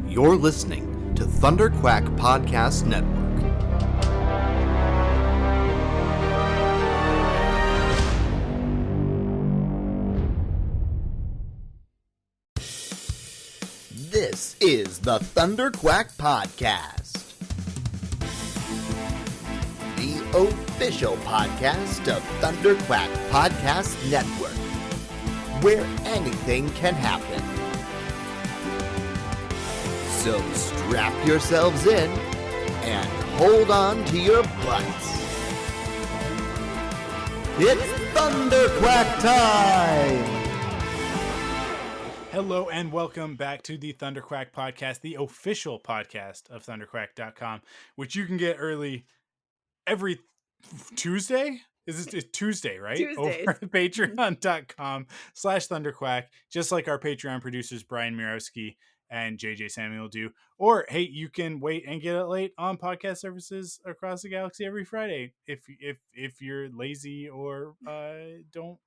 You're listening to Thunderquack Podcast Network. This is the Thunderquack Podcast, the official podcast of Thunderquack Podcast Network, where anything can happen. So strap yourselves in and hold on to your butts. It's Thunderquack time! Hello and welcome back to the Thunderquack Podcast, the official podcast of thunderquack.com, which you can get early every Tuesday? It's Tuesday, right? Tuesdays. Over at patreon.com/thunderquack, just like our Patreon producers Brian Mirowski and JJ Samuel do. Or, hey, you can wait and get it late on podcast services across the galaxy every Friday if you're lazy or don't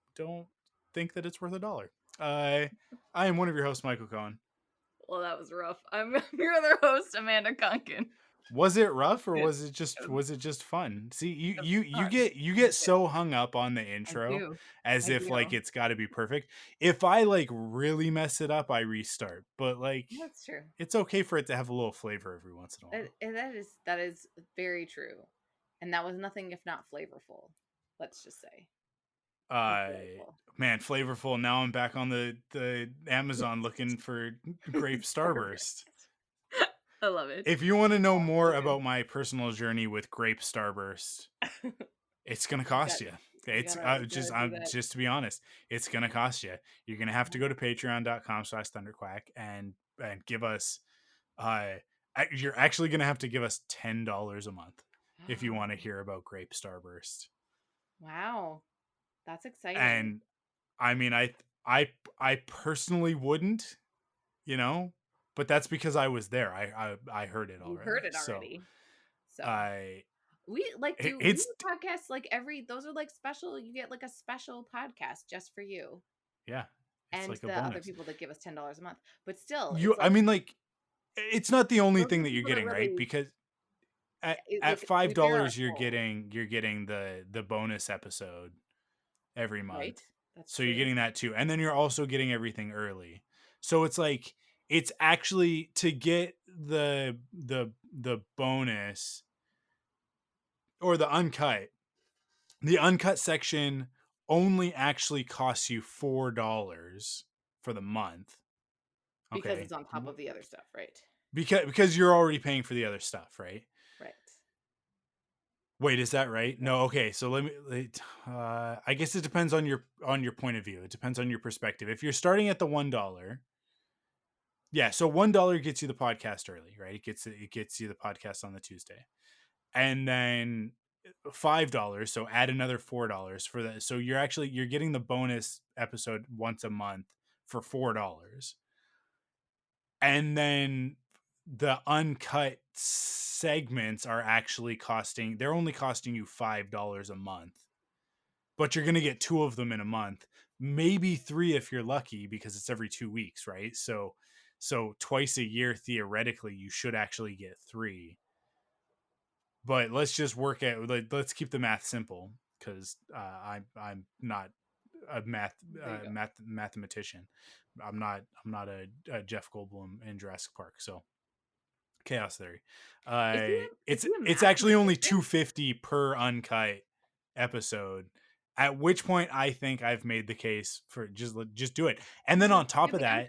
think that it's worth $1. I am one of your hosts, Michael Cohen. Well, that was rough. I'm your other host, Amanda Conkin. Was it rough or was it just fun? See, you get so hung up on the intro as if like it's got to be perfect. If I like really mess it up, I restart. But like that's true. It's okay for it to have a little flavor every once in a while. That is very true. And that was nothing if not flavorful. Let's just say. Man, flavorful. Now I'm back on the Amazon looking for grape starburst. I love it. If you want to know more about my personal journey with grape starburst, it's gonna cost you. It's just to be honest, it's gonna cost you. You're gonna have to go to patreon.com/thunderquack and give us. You're actually gonna have to give us $10 a month if you want to hear about grape starburst. Wow. That's exciting. And I mean, I personally wouldn't, but that's because I was there. I heard it already. You heard it already. So we do podcasts like those are like special. You get like a special podcast just for you. Yeah. And like the other people that give us $10 a month. But still, it's not the only thing that you're getting, really, right? Because at $5 you're getting the bonus episode every month. Right? So you're getting that too. And then you're also getting everything early. So it's like it's actually to get the bonus or the uncut. The uncut section only actually costs you $4 for the month. Okay? Because it's on top of the other stuff, right? Because you're already paying for the other stuff, right? Right. Wait, is that right? No. Okay. So I guess it depends on your point of view. It depends on your perspective. If you're starting at the $1, yeah. So $1 gets you the podcast early, right? It gets you the podcast on the Tuesday, and then $5. So add another $4 for that. So you're getting the bonus episode once a month for $4, and then the uncut segments are actually they're only costing you $5 a month, but you're going to get 2 of them in a month, maybe 3 if you're lucky, because it's every 2 weeks, right? So twice a year, theoretically, you should actually get 3, but let's just let's keep the math simple, because I'm not a mathematician. I'm not a Jeff Goldblum in Jurassic Park. So chaos theory. It's actually only $250 per uncut episode. At which point I think I've made the case for just do it. And then on top of that,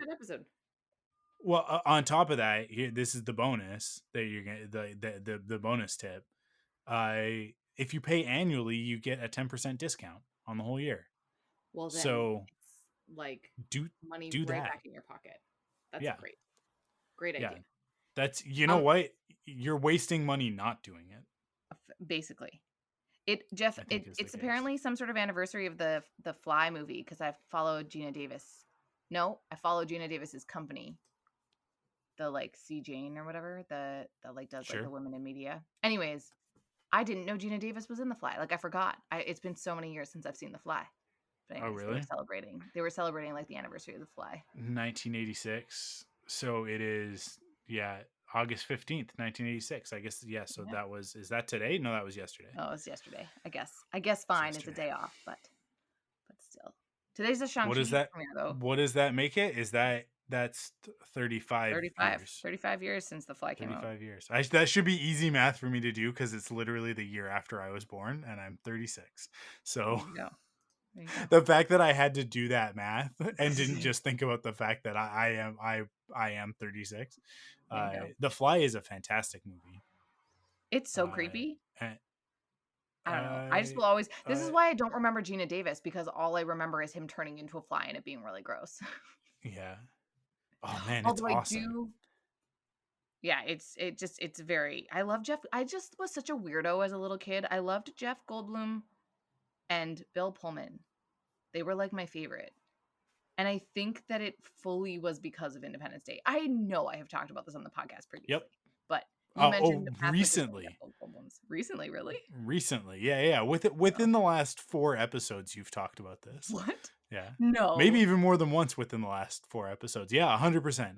on top of that, this is the bonus that you're gonna the bonus tip. If you pay annually, you get a 10% discount on the whole year. Well, then so it's like money do right that. Back in your pocket. That's great idea. That's what, you're wasting money not doing it. Basically, it's apparently some sort of anniversary of the Fly movie, because I've followed Gina Davis. No, I follow Gina Davis's company, the like C Jane or whatever, that like does like the women in media. Anyways, I didn't know Gina Davis was in The Fly. Like I forgot. It's been so many years since I've seen The Fly. But anyways, really? They were celebrating like the anniversary of The Fly. 1986. So it is Yeah, August 15th, 1986. I guess, yeah, so Yeah. is that today? No, that was yesterday. Oh, it was yesterday. I guess fine. It's a day off, but still. Today's the Shang-Chi premiere, though. What does that make it? That's 35 years. 35 years since The Fly came out. 35 years. That should be easy math for me to do because it's literally the year after I was born, and I'm 36. So There you go. the fact that I had to do that math and didn't just think about the fact that I am 36. The Fly is a fantastic movie. It's so creepy. I don't know. I just will always. This is why I don't remember Gina Davis, because all I remember is him turning into a fly and it being really gross. Yeah. Oh man, it's awesome. Yeah, it's very. I love Jeff. I just was such a weirdo as a little kid. I loved Jeff Goldblum and Bill Pullman. They were like my favorite. And I think that it fully was because of Independence Day. I know I have talked about this on the podcast previously. Yep. But you mentioned recently. Recently, really? Recently, yeah. Within the last 4 episodes, you've talked about this. What? Yeah. No. Maybe even more than once within the last 4 episodes. Yeah, 100%.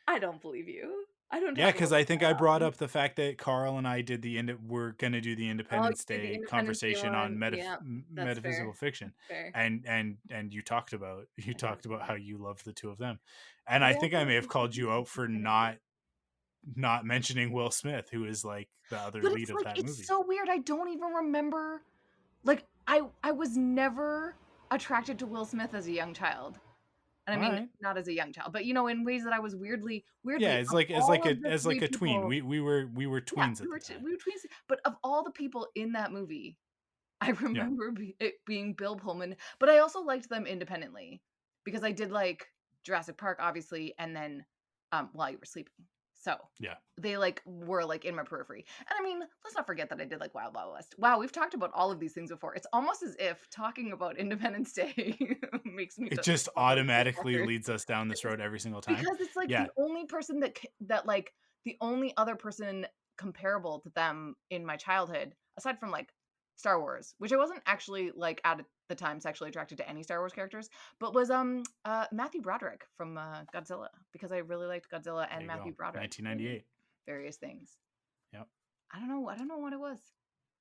I don't believe you. I don't. Yeah, because I think I brought up the fact that Carl and I we're gonna do the Independence Day conversation on metaphysical fiction, and you talked about how you loved the two of them, and I think I may have called you out for not mentioning Will Smith, who is like the other lead of that movie. It's so weird. I don't even remember. Like I was never attracted to Will Smith as a young child. And I mean, not as a young child, but in ways that I was weirdly. Yeah, as like a tween. We were tweens at the time. We were tweens. But of all the people in that movie, I remember it being Bill Pullman. But I also liked them independently, because I did like Jurassic Park, obviously, and then While You Were Sleeping. So yeah, they were in my periphery. And I mean, let's not forget that I did like Wild Wild West. Wow, we've talked about all of these things before. It's almost as if talking about Independence Day makes me. It just automatically leads us down this road every single time. Because it's the only person that the only other person comparable to them in my childhood, aside from Star Wars, which I wasn't actually at the time sexually attracted to any Star Wars characters, but was Matthew Broderick from Godzilla, because I really liked Godzilla and Matthew Broderick. 1998. Various things. Yep. I don't know what it was.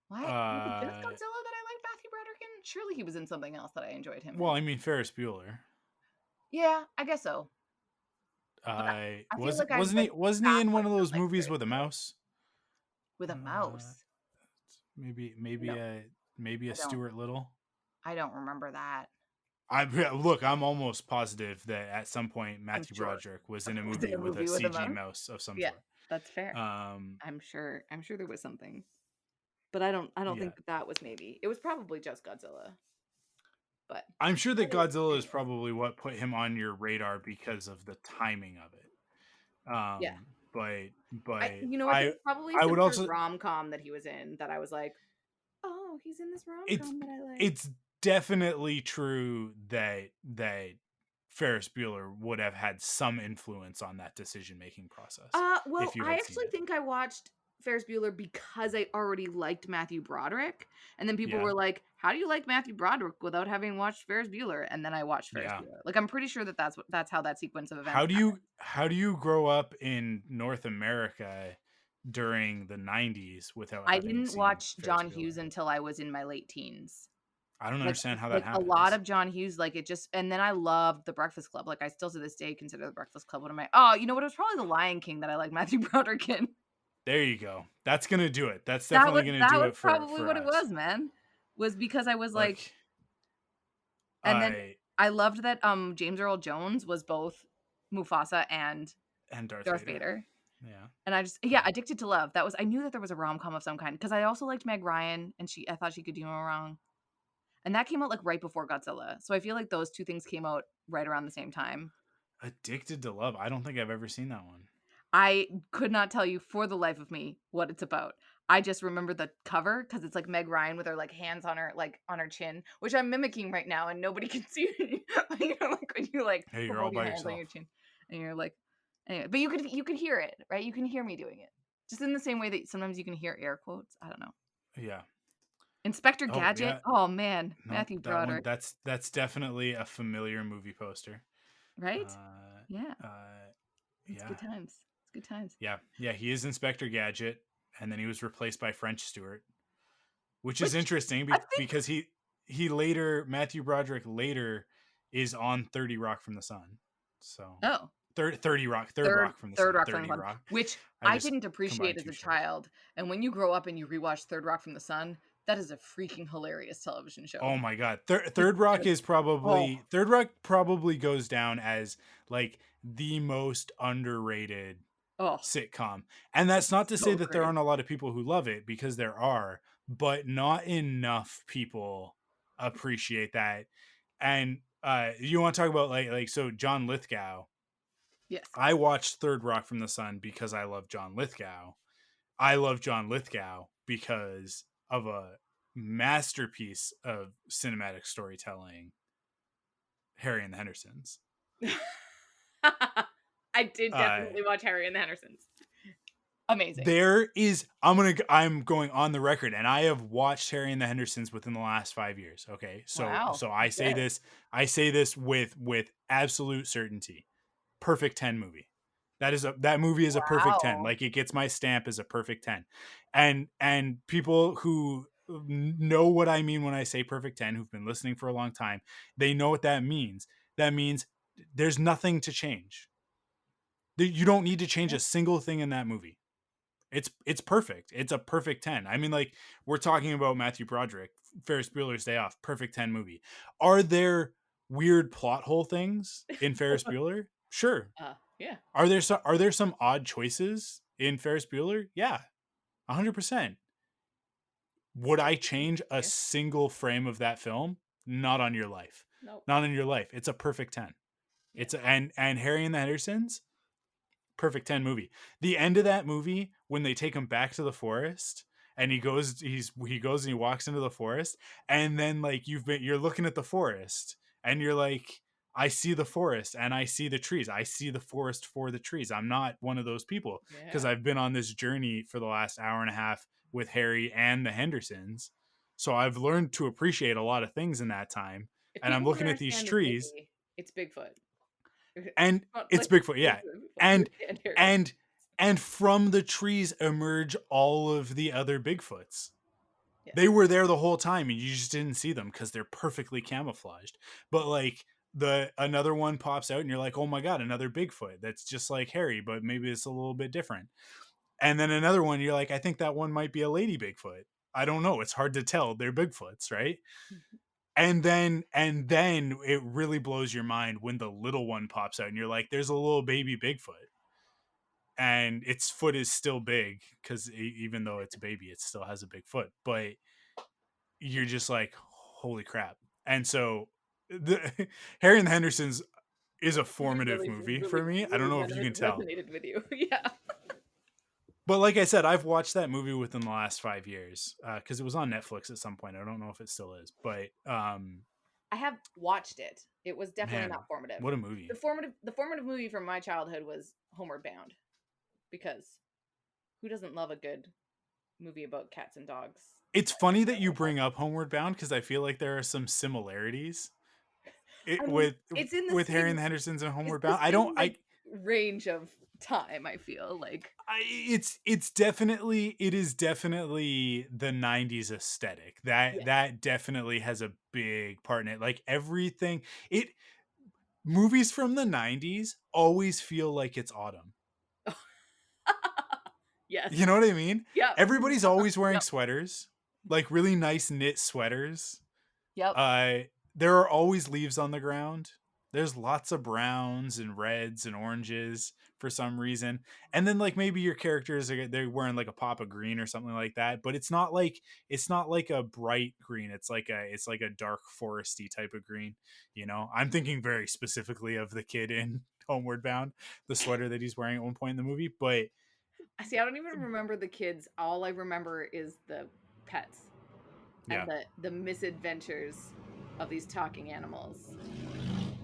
Why? Was it just Godzilla that I liked Matthew Broderick in? Surely he was in something else that I enjoyed him. Well, I mean, Ferris Bueller. Yeah, I guess so. Wasn't he in one of those movies with a mouse? With a mouse. Maybe a Stuart Little. I don't remember that. I'm almost positive that at some point Matthew Broderick was in a movie with a CG mouse of some sort. That's fair. I'm sure there was something, but I don't think that was maybe. It was probably just Godzilla. But I'm sure that Godzilla is probably what put him on your radar because of the timing of it. But it's probably some sort of rom-com that he was in that I was like, oh, he's in this rom-com that I like. It's definitely true that Ferris Bueller would have had some influence on that decision-making process. Well, I actually think I watched Ferris Bueller because I already liked Matthew Broderick, and then people were like, how do you like Matthew Broderick without having watched Ferris Bueller? And then I watched Ferris Bueller. I'm pretty sure that's how that sequence of events how do you grow up in North America during the 90s without I didn't watch John Hughes until I was in my late teens. I don't understand how that happens. A lot of John Hughes, and then I loved The Breakfast Club. I still to this day consider The Breakfast Club one of my. Oh, you know what? It was probably The Lion King that I like Matthew Broderick in. There you go. That's gonna do it. That's definitely gonna do it. That was probably what it was, man. Was because I was and then I loved that James Earl Jones was both Mufasa and Darth Vader. Yeah. And I just Addicted to Love. I knew that there was a rom-com of some kind, because I also liked Meg Ryan, and I thought she could do no wrong. And that came out right before Godzilla. So I feel like those two things came out right around the same time. Addicted to Love. I don't think I've ever seen that one. I could not tell you for the life of me what it's about. I just remember the cover because it's Meg Ryan with her hands on her on her chin, which I'm mimicking right now, and nobody can see me. When you hey, you're all by yourself on your chin, and you're anyway. But you could hear it, right? You can hear me doing it, just in the same way that sometimes you can hear air quotes. I don't know. Yeah. Inspector Gadget. Yeah. Oh man, no, Matthew Broderick. That's definitely a familiar movie poster, right? Yeah. It's Yeah. good times. It's good times. Yeah. He is Inspector Gadget, and then he was replaced by French Stewart, which is interesting I think. because he later, Matthew Broderick later, is on 30 Rock from the Sun. So Oh, 30 Rock, Third third Rock from the Third Sun, Rock from the 30 Sun, Rock. which I I just didn't appreciate combined as two a shows. child. And when you grow up and you rewatch Third Rock from the Sun, that is a freaking hilarious television show. Oh my god. Third Rock is probably Oh. Third Rock probably goes down as like the most underrated Oh, sitcom. And that's not to say so that there great. aren't a lot of people who love it, because there are, but not enough people appreciate that. And you want to talk about like so John Lithgow. Yes. I watched Third Rock from the Sun because I love John Lithgow. I love John Lithgow because of a masterpiece of cinematic storytelling, Harry and the Hendersons. I did definitely watch Harry and the Hendersons. Amazing. There is, I'm going on the record, and I have watched Harry and the Hendersons within the last 5 years. Okay, so Wow. I say this with absolute certainty. Perfect 10 movie. That movie is a perfect 10. Wow. Like, it gets my stamp as a perfect 10. And people who know what I mean when I say perfect 10, who've been listening for a long time, they know what that means. That means there's nothing to change. You don't need to change a single thing in that movie. It's perfect. It's a perfect 10. I mean, like, we're talking about Matthew Broderick, Ferris Bueller's Day Off, perfect 10 movie. Are there weird plot hole things in Ferris Bueller? Sure. Yeah. Are there some odd choices in Ferris Bueller? Yeah. 100%. Would I change a single frame of that film? Not on your life. Nope. Not on your life. It's a perfect 10. Yeah. It's and Harry and the Hendersons, perfect 10 movie. The end of that movie, when they take him back to the forest and he goes and he walks into the forest, and then like you're looking at the forest and you're like, I see the forest and I see the trees. I see the forest for the trees. I'm not one of those people because I've been on this journey for the last hour and a half with Harry and the Hendersons. So I've learned to appreciate a lot of things in that time. If And I'm people looking at these understand this trees, movie, it's Bigfoot. and it's Bigfoot, yeah. And from the emerge emerge all of the other Bigfoots. Yeah. They were there the whole time and you just didn't see them because they're perfectly camouflaged. But like another one pops out and you're like, oh my god, another Bigfoot that's just like Harry, but maybe it's a little bit different. And then another one, you're like, I think that one might be a lady Bigfoot. I don't know. It's hard to tell. They're Bigfoots, right? Mm-hmm. And then it really blows your mind when the little one pops out and you're like, there's a little baby Bigfoot. And its foot is still big because even though it's a baby, it still has a big foot. But you're just like, holy crap. And so Harry and the Hendersons is a formative movie for me. I don't know if you can tell. Resonated with you. Yeah. But like I said, I've watched that movie within the last 5 years because it was on Netflix at some point. I don't know if it still is, but I have watched it. It was definitely not formative. What a movie! The formative movie from my childhood was Homeward Bound, because who doesn't love a good movie about cats and dogs? It's funny that you bring up Homeward Bound because I feel like there are some similarities with Harry and the Hendersons and Homeward Bound. I don't range of time. I feel like it is definitely the 90s aesthetic that definitely has a big part in it. Like everything, movies from the 90s always feel like it's autumn. Yes, you know what I mean? Yeah, everybody's always wearing sweaters, like really nice knit sweaters. Yep. There are always leaves on the ground. There's lots of browns and reds and oranges for some reason. And then like maybe your characters they're wearing like a pop of green or something like that, but it's not like a bright green. It's like a dark foresty type of green, you know. I'm thinking very specifically of the kid in Homeward Bound, the sweater that he's wearing at one point in the movie. But I don't even remember the kids. All I remember is the pets and the misadventures of these talking animals.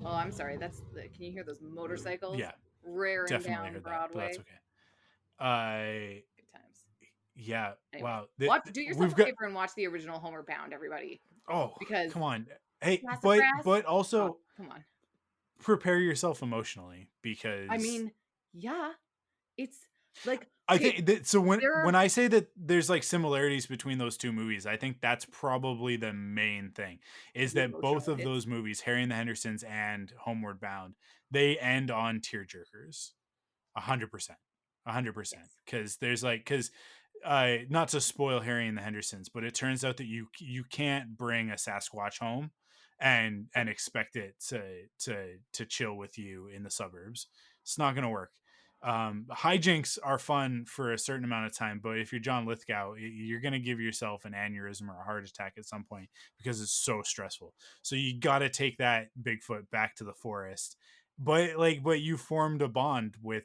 Oh, I'm sorry. Can you hear those motorcycles? Yeah, raring definitely down heard Broadway. That, but that's okay. Good times. Yeah. Anyway, wow. Do yourself a favor and watch the original Homeward Bound, everybody. Oh, because come on. Hey, but also come on. prepare yourself emotionally because I mean, Yeah, it's like, I okay, think that, so there when are I say that there's like similarities between those two movies, I think that's probably the main thing, is that both of it's those movies, Harry and the Hendersons and Homeward Bound, they end on tearjerkers. 100%. 100%. yes. Because there's like, because not to spoil Harry and the Hendersons, but it turns out that you can't bring a Sasquatch home and expect it to chill with you in the suburbs. It's not going to work. Hijinks are fun for a certain amount of time, but if you're John Lithgow, you're going to give yourself an aneurysm or a heart attack at some point because it's so stressful. So you got to take that Bigfoot back to the forest. But you formed a bond with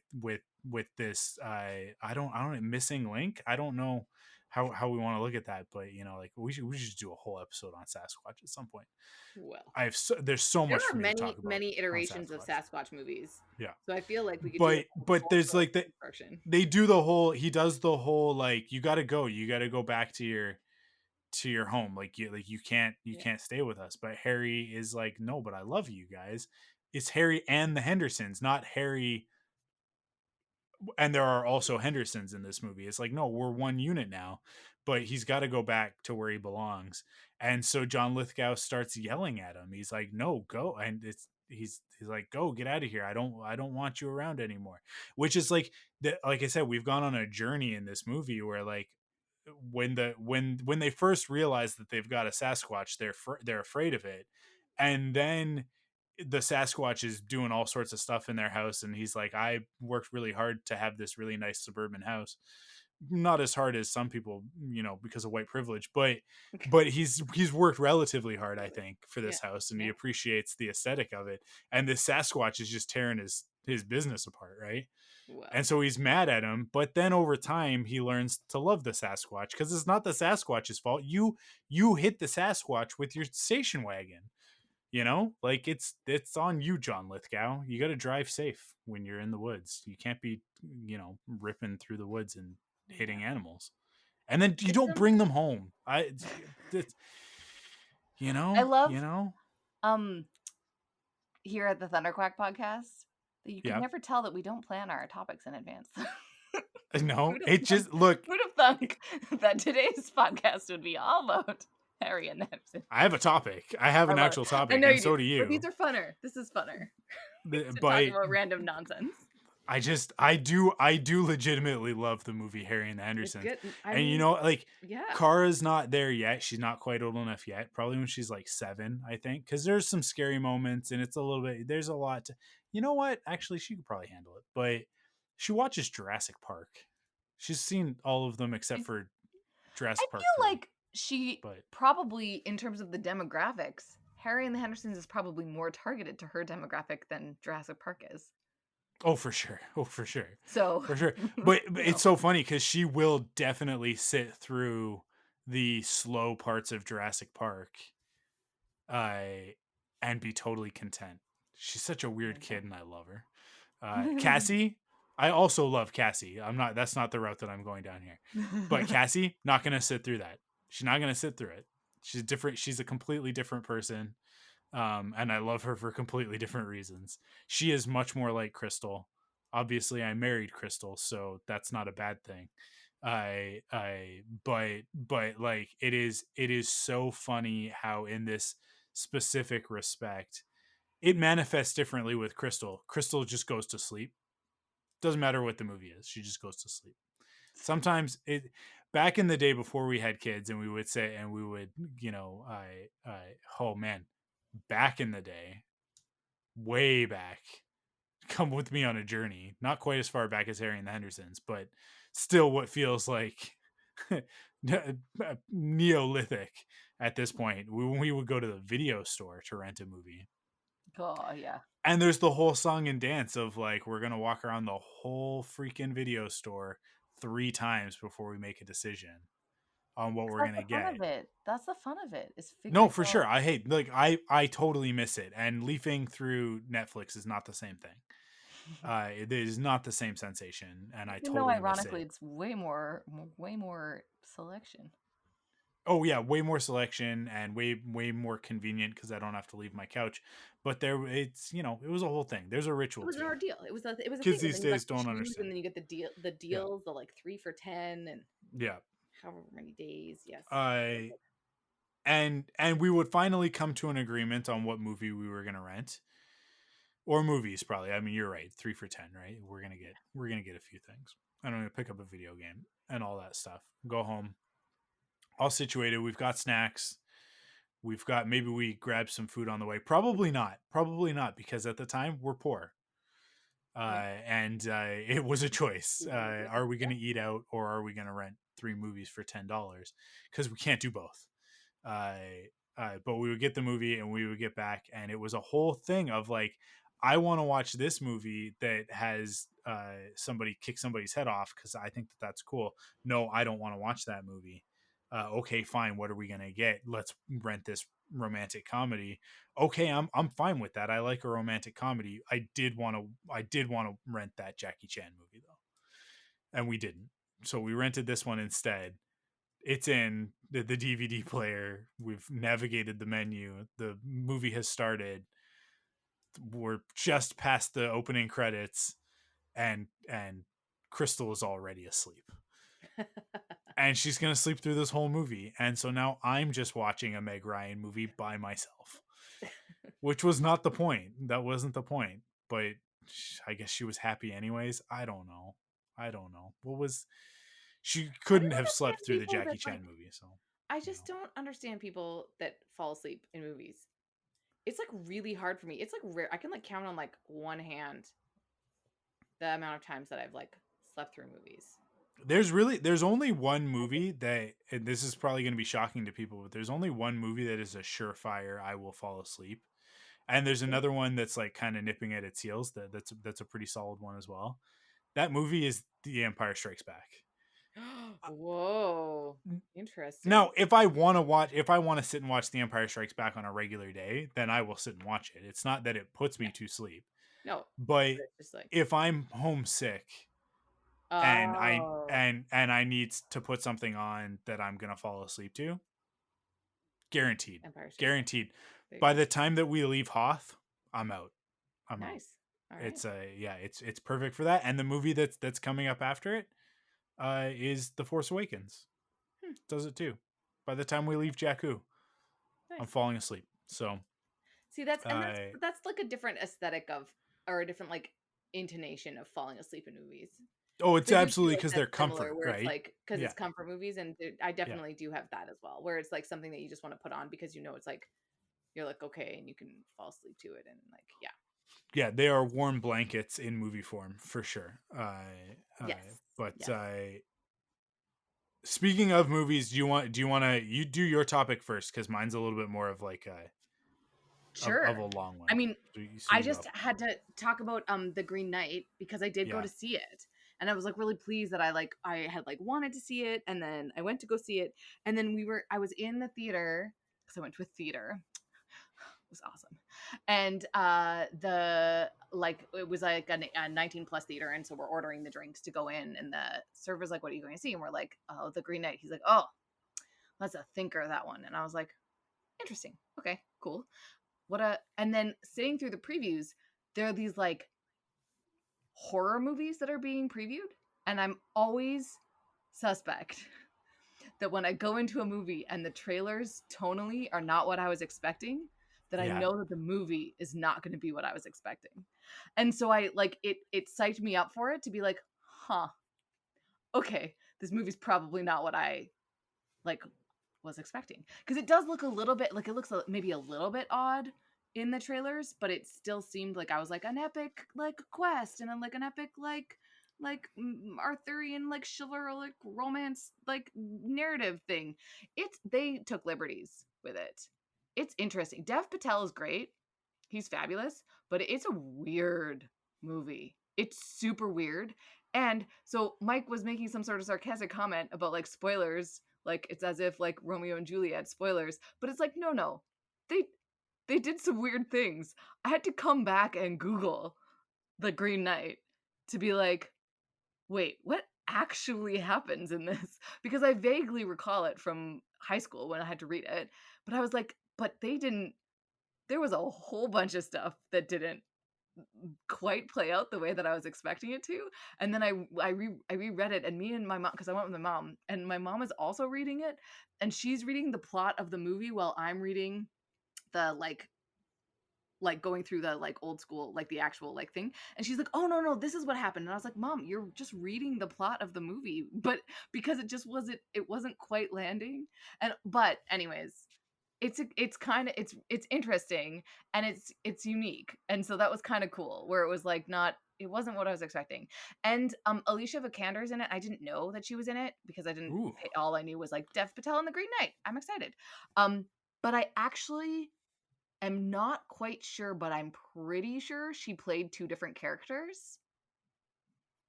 this I don't missing link. I don't know how we want to look at that, but like we should do a whole episode on Sasquatch at some point. Well, There's so there much are for me to talk about many on iterations of Sasquatch. Sasquatch movies, Yeah. so I feel like we could do a But whole there's like construction. they do the whole he does the whole like you got to go back to your home, like you can't Yeah. stay with us. But Harry is like, no, but I love you guys. It's Harry and the Hendersons, not Harry and there are also Hendersons in this movie. It's like, no, we're one unit now, but he's got to go back to where he belongs. And so John Lithgow starts yelling at him. He's like, no, go. And he's like, go, get out of here. I don't want you around anymore. Which is like that. Like I said, we've gone on a journey in this movie where like when they first realize that they've got a Sasquatch, they're afraid of it. And then the Sasquatch is doing all sorts of stuff in their house, and he's like, I worked really hard to have this really nice suburban house. Not as hard as some people, because of white privilege, but he's worked relatively hard, I think, for Yeah. this house, and he Yeah. appreciates the aesthetic of it. And this Sasquatch is just tearing his business apart, right? Well, And so he's mad at him, but then over time he learns to love the Sasquatch because it's not the Sasquatch's fault. You hit the Sasquatch with your station wagon. Like it's on you, John Lithgow. You got to drive safe when you're in the woods. You can't be ripping through the woods and hitting yeah. animals, and then you It's don't bring them home. It's, I love you know here at the Thunderquack podcast that you can yeah. never tell that we don't plan our topics in advance. No, Who'd have it just thunk- look. Who'd have thunk that today's podcast would be all about Harry and the Hendersons? I have a topic. I have I an love actual it. I topic, know and you so do, do but you. these are funner. This is funner to talk But about random nonsense. I do legitimately love the movie Harry and the It's Hendersons. good. I And mean, like yeah. Kara's not there yet. She's not quite old enough yet. Probably when she's like 7, I think. Because there's some scary moments and it's a little bit there's a lot to you know what? Actually she could probably handle it. But she watches Jurassic Park. She's seen all of them except She's- for I Jurassic Park feel 3. like she But probably, in terms of the demographics, Harry and the Hendersons is probably more targeted to her demographic than Jurassic Park is. oh for sure. Oh for sure. So For sure. But you it's so funny because she will definitely sit through the slow parts of Jurassic Park and be totally content. She's such a weird kid and I love her. Cassie, I also love Cassie. That's not the route that I'm going down here. But Cassie, not going to sit through that. She's not going to sit through it. She's different. She's a completely different person. And I love her for completely different reasons. She is much more like Crystal. Obviously I married Crystal, so that's not a bad thing. But like it is so funny how in this specific respect it manifests differently with Crystal. Crystal just goes to sleep. Doesn't matter what the movie is, she just goes to sleep. Sometimes it back in the day before we had kids and we would say and we would I oh man, back in the day, way back, come with me on a journey. Not quite as far back as Harry and the Hendersons, but still what feels like Neolithic at this point. When we would go to the video store to rent a movie. oh yeah. And there's the whole song and dance of like, we're going to walk around the whole freaking video store 3 times before we make a decision on what we're going to get. That's the fun of it. That's the fun of it. Is No, for sure. I hate I totally miss it. And leafing through Netflix is not the same thing. It is not the same sensation, and I totally ironically, miss it. it's way more selection. Oh yeah, way more selection and way more convenient because I don't have to leave my couch. But it's it was a whole thing. There's a It ritual was to an it. ordeal. It was a Kids thing, and these then you got days to don't choose, and understand. then you get the Yeah, deals, the like 3 for 10, and yeah. however many days. Yes. I and we would finally come to an agreement on what movie we were gonna rent, or movies probably. I mean, you're right, 3 for 10, right? We're gonna get a few things. I'm gonna pick up a video game and all that stuff. Go home, all situated. We've got snacks. We've got maybe we grab some food on the way. Probably not. Probably not because at the time we're poor. Yeah. And it was a choice. Are we going Yeah. to eat out or are we going to rent 3 movies for $10? Because we can't do both. Uh, but we would get the movie and we would get back, and it was a whole thing of like, I want to watch this movie that has somebody kick somebody's head off because I think that's cool. No, I don't want to watch that movie. Okay, fine. What are we gonna get? Let's rent this romantic comedy. Okay, I'm fine with that. I like a romantic comedy. I did want to rent that Jackie Chan movie though, and we didn't. So we rented this one instead. It's in the DVD player. We've navigated the menu. The movie has started. We're just past the opening credits, and Crystal is already asleep. And she's gonna sleep through this whole movie. And so now I'm just watching a Meg Ryan movie by myself, which was not the point. That wasn't the point. But I guess she was happy anyways. I don't know. What was she I couldn't don't have understand slept through the people Jackie that Chan like. movie. So I you just know, don't understand people that fall asleep in movies. It's like really hard for me. It's like rare. I can like count on like one hand the amount of times that I've like slept through movies. there's only one movie that, and this is probably going to be shocking to people, but there's only one movie that is a surefire I will fall asleep. And there's another one that's like kind of nipping at its heels. That's a pretty solid one as well. That movie is The Empire Strikes Back. Whoa, interesting. Now, if I want to sit and watch The Empire Strikes Back on a regular day, then I will sit and watch it. It's not that it puts me Yeah. to sleep, No, but but it's just like, if I'm homesick and oh, I need to put something on that I'm gonna fall asleep to, guaranteed, Empire Strikes Back. guaranteed. There you By go. the time that we leave Hoth, I'm out. I'm out. Nice. All right. It's perfect for that. And the movie that's coming up after it is The Force Awakens. Hmm. Does it too. By the time we leave Jakku, Nice. I'm falling asleep. So see, that's like a different aesthetic of, or a different like intonation of falling asleep in movies. oh, it's I do feel absolutely like because they're that's similar, comfort, where it's right? like because Yeah, it's comfort movies, and I yeah, definitely do have that as well, where it's like something that you just want to put on because you know it's like you're like okay, and you can fall asleep to it, and like yeah, yeah. They are warm blankets in movie form for sure. yes, But yes, speaking of movies, you do your topic first because mine's a little bit more of like of sure. a long I one. mean, So I you just go. had to talk about the Green Knight because I did go Yeah, to see it. And I was like really pleased that I had like wanted to see it, and then I went to go see it, and then I was in the theater because I went to a theater. It was awesome. And the like it was like a 19 plus theater, and so we're ordering the drinks to go in, and the server's like, "What are you going to see?" And we're like, "Oh, the Green Knight." He's like, "Oh, that's a thinker, that one." And I was like, "Interesting. Okay, cool." And then sitting through the previews, there are these like horror movies that are being previewed, and I'm always suspect that when I go into a movie and the trailers tonally are not what I was expecting, that I yeah, know that the movie is not going to be what I was expecting. And so I like it psyched me up for it to be like, "Huh. Okay, this movie's probably not what I like was expecting." Because it does look a little bit like it looks maybe a little bit odd in the trailers, but it still seemed like I was like an epic like quest, and then like an epic like Arthurian like chivalric romance like narrative thing. They took liberties with it. It's interesting. Dev Patel is great. He's fabulous, but it's a weird movie. It's super weird. And so Mike was making some sort of sarcastic comment about like spoilers, like it's as if like Romeo and Juliet spoilers, but it's like no. They they did some weird things. I had to come back and Google The Green Knight to be like, "Wait, what? actually happens in this? Because I vaguely recall it from high school when I had to read it, but I was like, but they didn't. There was a whole bunch of stuff that didn't quite play out the way that I was expecting it to. And then I reread it, and me and my mom, because I went with my mom, and my mom is also reading it, and she's reading the plot of the movie while I'm reading the like going through the like old school, like the actual like thing. And she's like, oh no, this is what happened. And I was like, Mom, you're just reading the plot of the movie. But because it wasn't quite landing. But anyways, it's kind of it's interesting, and it's unique. And so that was kind of cool, where it was like not it wasn't what I was expecting. And Alicia Vikander's in it. I didn't know that she was in it because I didn't Ooh. all I knew was like Dev Patel and the Green Knight. I'm excited. But I actually am not quite sure, but I'm pretty sure she played two different characters.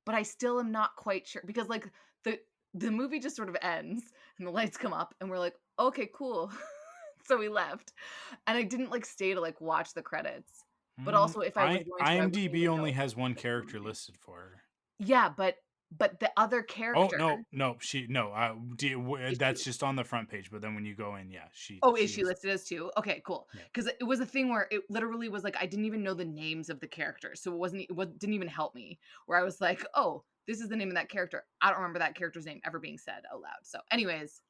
But I still am not quite sure, because like the movie just sort of ends and the lights come up and we're like, okay, cool. So we left. And I didn't like stay to like watch the credits. But also if I was going to, I wouldn't IMDb even know only if has one it was the character movie. listed for her. Yeah, but the other Oh character no, is that's she, just on the front page. But then when you go in, yeah, oh, is she she is. listed as two? Okay, cool. Yeah. Because it was a thing where it literally was like I didn't even know the names of the characters, so didn't even help me. Where I was like, oh, this is the name of that character. I don't remember that character's name ever being said out loud. So, anyways,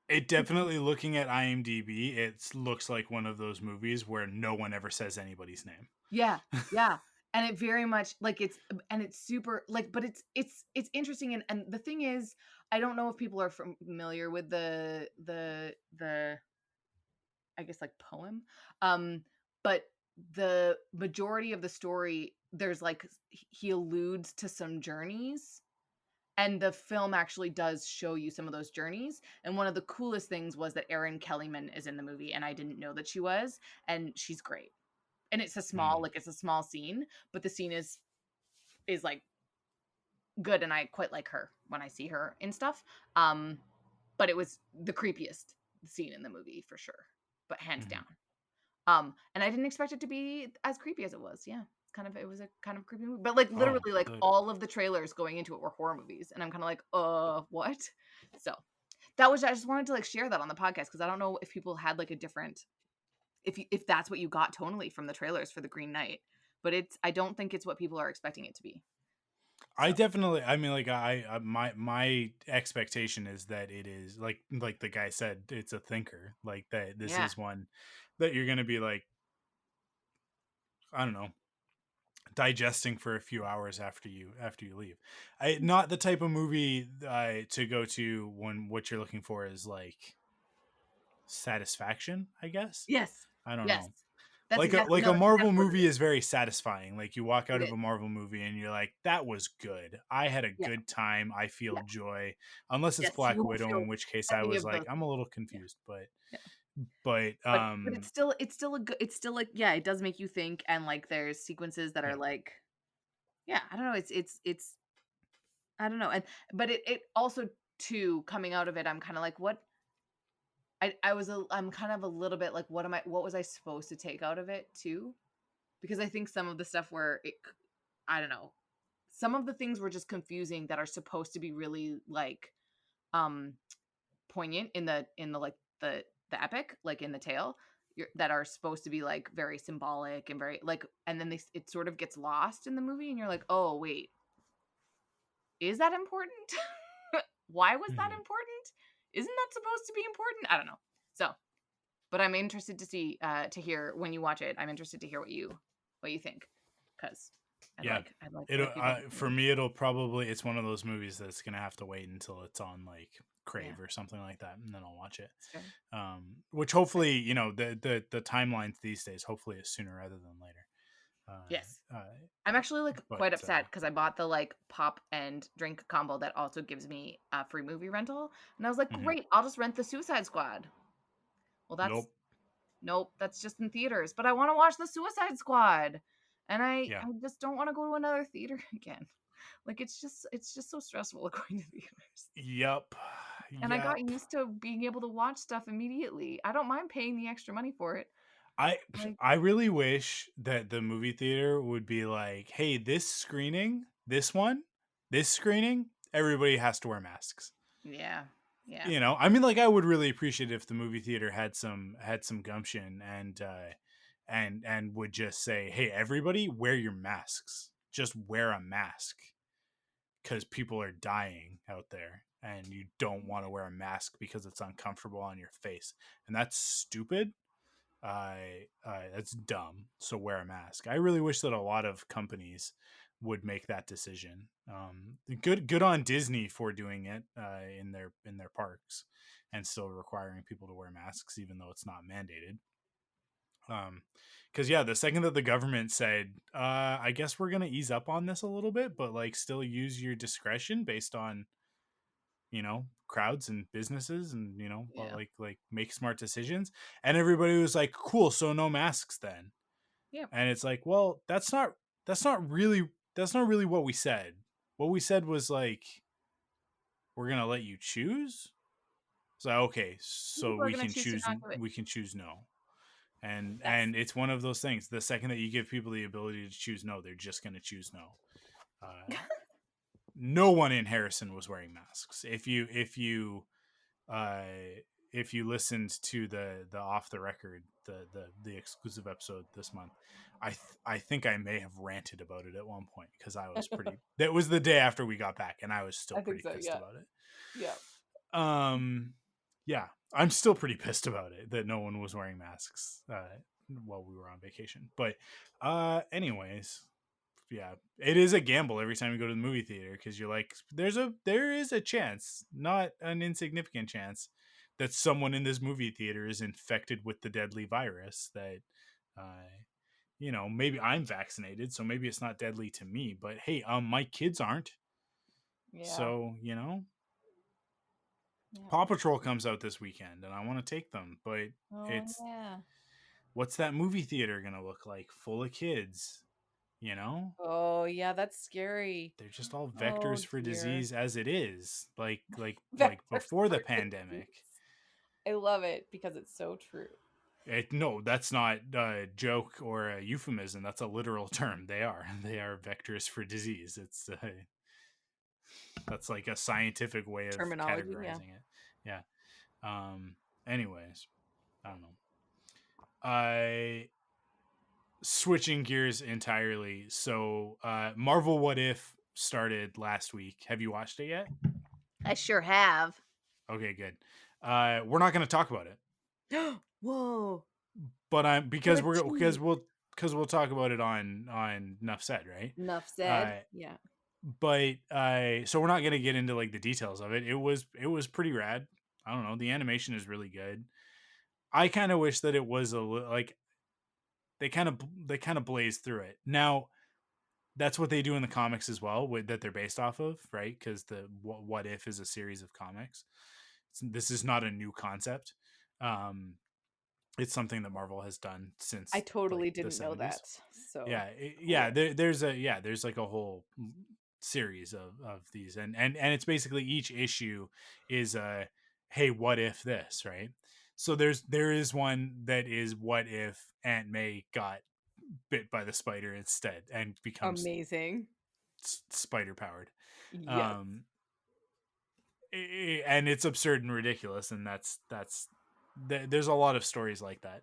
It definitely, looking at IMDb, it looks like one of those movies where no one ever says anybody's name. yeah, yeah, and it very much like it's super like, but it's interesting, and the thing is, I don't know if people are familiar with the I guess like poem. But the majority of the story, there's like he alludes to some journeys, and the film actually does show you some of those journeys. And one of the coolest things was that Erin Kellyman is in the movie, and I didn't know that she was, and she's great. And it's a small Mm. like it's a small scene, but the scene is like good, and I quite like her when I see her in stuff. But it was the creepiest scene in the movie for sure, but hands Mm-hmm. down. And I didn't expect it to be as creepy as it was. Yeah. It was a kind of creepy movie. But like Oh, literally like all of the trailers going into it were horror movies. And I'm kind of like, what? So I just wanted to like share that on the podcast, because I don't know if people had like a different if that's what you got tonally from the trailers for the Green Knight. But I don't think it's what people are expecting it to be. I So definitely, I mean, like my expectation is that it is like the guy said, it's a thinker, like that. This yeah. is one that you're gonna be like, I don't know, digesting for a few hours after you leave. Not the type of movie to go to when what you're looking for is like satisfaction, I guess. Yes. I don't Yes. know. That's exactly Like no, a that's Marvel exactly what movie is very satisfying. Like you walk out it of is. a Marvel movie and you're like, that was good. I had a Yeah. good time. I feel Yeah. joy. Unless it's Yes. Black You won't Widow, feel in which case I any was of like, those I'm a things. little Yeah. confused, Yeah. but But it's still a good, it's still like, yeah, it does make you think, and like there's sequences that yeah. are like, yeah, I don't know, it's I don't know. And but it also too, coming out of it, I'm kind of like, what I'm kind of a little bit like, what was I supposed to take out of it too? Because I think some of the stuff where I don't know, some of the things were just confusing that are supposed to be really like um poignant in the like the epic, like in the tale, that are supposed to be like very symbolic and very like, and then it sort of gets lost in the movie, and you're like, oh wait, is that important? Why was that Mhm. important? Isn't that supposed to be important? I don't know. So, but I'm interested to see to hear when you watch it. I'm interested to hear what you think, because Yeah. I'd like It'll people to for me, it's one of those movies that's gonna have to wait until it's on like yeah, Crave or something like that, and then I'll watch it. it's fair. Which hopefully, you know, the timelines these days, hopefully it's sooner rather than later. Yes. Uh, uh, I'm actually like but quite upset because I bought the like pop and drink combo that also gives me a free movie rental. And I was like, mhm. great, I'll just rent the Suicide Squad. Well, that's Nope. nope, that's just in theaters. But I want to watch the Suicide Squad. And Yeah. I just don't want to go to another theater again. Like it's just so stressful going to theaters. Yep. And I got Yep. used to being able to watch stuff immediately. I don't mind paying the extra money for it. I Like, I really wish that the movie theater would be like, hey, this screening everybody has to wear masks. Yeah. Yeah. You know, I mean, like, I would really appreciate if the movie theater had some gumption and would just say, hey, everybody wear your masks, just wear a mask, because people are dying out there and you don't want to wear a mask because it's uncomfortable on your face, and that's stupid. That's dumb. So wear a mask. I really wish that a lot of companies would make that decision. Good on Disney for doing it in their parks and still requiring people to wear masks, even though it's not mandated. Because yeah, the second that the government said, I guess we're gonna ease up on this a little bit, but like still use your discretion based on, you know, crowds and businesses, and you know, Yeah. like make smart decisions, and everybody was like, cool, so no masks then. Yeah. And it's like, well, that's not really what we said. What we said was like, we're gonna let you choose. So okay, so People are gonna choose to not do it. we can choose no. And That's it's one of those things, the second that you give people the ability to choose no, they're just going to choose no. No one in Harrison was wearing masks. If you listened to the off the record, the exclusive episode this month, I think I may have ranted about it at one point, because I was pretty that was the day after we got back and I was still pretty pissed about it. Yeah. Yeah, I'm still pretty pissed about it that no one was wearing masks while we were on vacation. But anyways, yeah, it is a gamble every time you go to the movie theater, because you're like, there is a chance, not an insignificant chance, that someone in this movie theater is infected with the deadly virus that you know, maybe I'm vaccinated, so maybe it's not deadly to me, but hey, my kids aren't. Yeah. So, you know, Yeah. Paw Patrol comes out this weekend and I want to take them, but what's that movie theater going to look like? Full of kids, you know? Oh, yeah, that's scary. They're just all vectors for disease as it is. Like Vectors before the for pandemic. disease. I love it because it's so true. No, that's not a joke or a euphemism. That's a literal term. They are vectors for disease. It's that's like a scientific way of Terminology, categorizing it. Yeah. Anyways, I don't know. Switching gears entirely. So, Marvel What If started last week. Have you watched it yet? I sure have. Okay, good. We're not going to talk about it. Whoa. But because we'll talk about it on Enough Said, right? Enough Said. Yeah. But so we're not going to get into like the details of it. It was pretty rad. I don't know. The animation is really good. I kind of wish that it was like they kind of blaze through it. Now, that's what they do in the comics as well, that they're based off of, right? Because the What If is a series of comics. This is not a new concept. It's something that Marvel has done since. I totally didn't know that. So yeah, there's like a whole series of these, and it's basically each issue is a, hey, what if this, right? So there is one that is, what if Aunt May got bit by the spider instead and becomes amazing, spider powered. Yes. And it's absurd and ridiculous, and that's there's a lot of stories like that.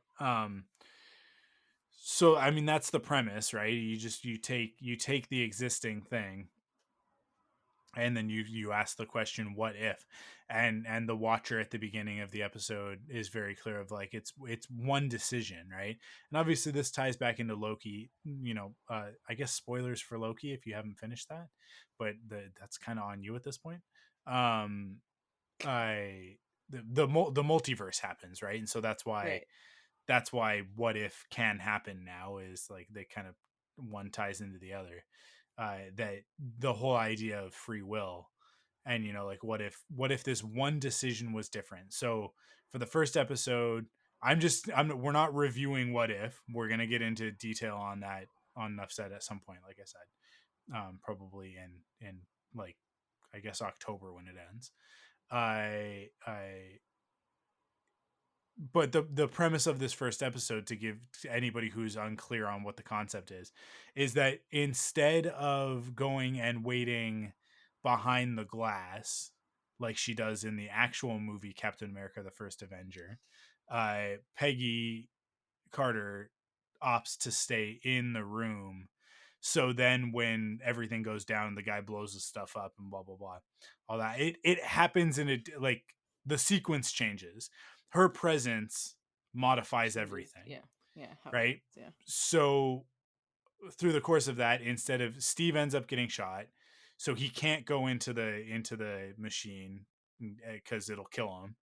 So I mean, that's the premise, right? You take the existing thing, and then you ask the question, what if? And the watcher at the beginning of the episode is very clear of like, it's one decision, right? And obviously this ties back into Loki, you know. I guess spoilers for Loki if you haven't finished that, but that's kind of on you at this point. The multiverse happens, right? And so that's why what if can happen now, is like they kind of, one ties into the other. That the whole idea of free will, and you know, like, what if this one decision was different? So for the first episode, we're not reviewing What If. We're gonna get into detail on that on Enough Said at some point, like I said, probably in like, I guess October when it ends. But the premise of this first episode, to give to anybody who's unclear on what the concept is that instead of going and waiting behind the glass, like she does in the actual movie Captain America: The First Avenger, Peggy Carter opts to stay in the room. So then when everything goes down, the guy blows his stuff up and blah, blah, blah. All that. It happens in a, like, the sequence changes. Her presence modifies everything. Yeah. Right? Yeah. So through the course of that, instead of Steve ends up getting shot, so he can't go into the machine because it'll kill him.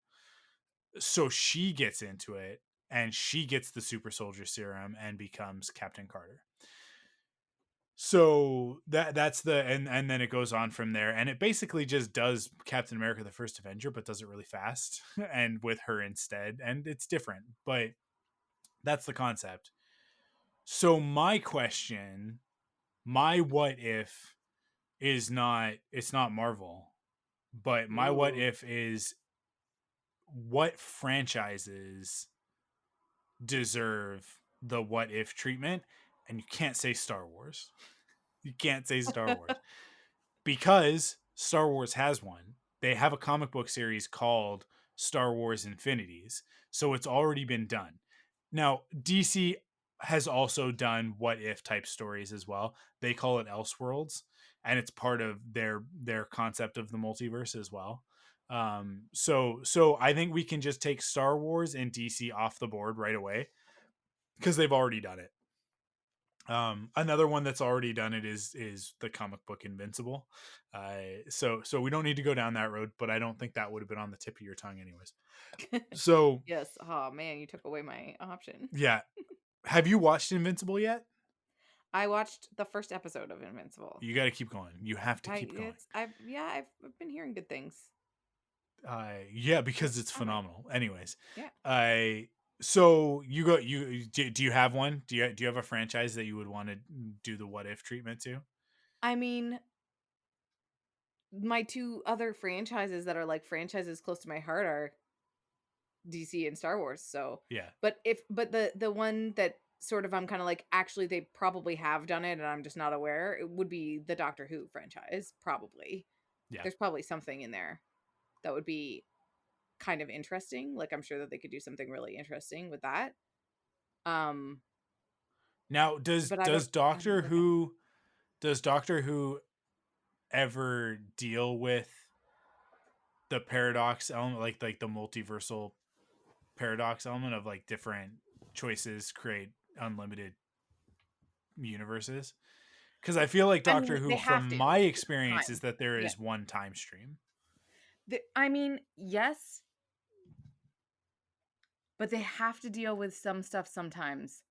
So she gets into it and she gets the super soldier serum and becomes Captain Carter. So that's the and then it goes on from there, and it basically just does Captain America: The First Avenger, but does it really fast and with her instead, and it's different, but that's the concept. So my question, my what if is not, it's not Marvel, but my what if is, what franchises deserve the what if treatment? And you can't say Star Wars. You can't say Star Wars because Star Wars has one. They have a comic book series called Star Wars Infinities, so it's already been done. Now, DC has also done what if type stories as well. They call it Elseworlds, and it's part of their concept of the multiverse as well. So I think we can just take Star Wars and DC off the board right away because they've already done it. Another one that's already done it is the comic book Invincible. So we don't need to go down that road, but I don't think that would have been on the tip of your tongue anyways. So yes. Oh man, you took away my option. Yeah. Have you watched Invincible yet? I watched the first episode of Invincible. You got to keep going. You have to keep going. I've been hearing good things. Yeah, because it's phenomenal. Right. Anyways. Yeah. So do you have one? Do you have a franchise that you would want to do the what if treatment to? I mean, my two other franchises that are like franchises close to my heart are DC and Star Wars. So yeah. But the one that sort of I'm kind of like, actually they probably have done it and I'm just not aware, it would be the Doctor Who franchise. Probably. Yeah. There's probably something in there that would be kind of interesting. Like I'm sure that they could do something really interesting with that. Now does Doctor Who ever deal with the paradox element, like the multiversal paradox element of like different choices create unlimited universes? Because I feel like Doctor Who, from my experience, is that there is one time stream. I mean, yes, but they have to deal with some stuff sometimes.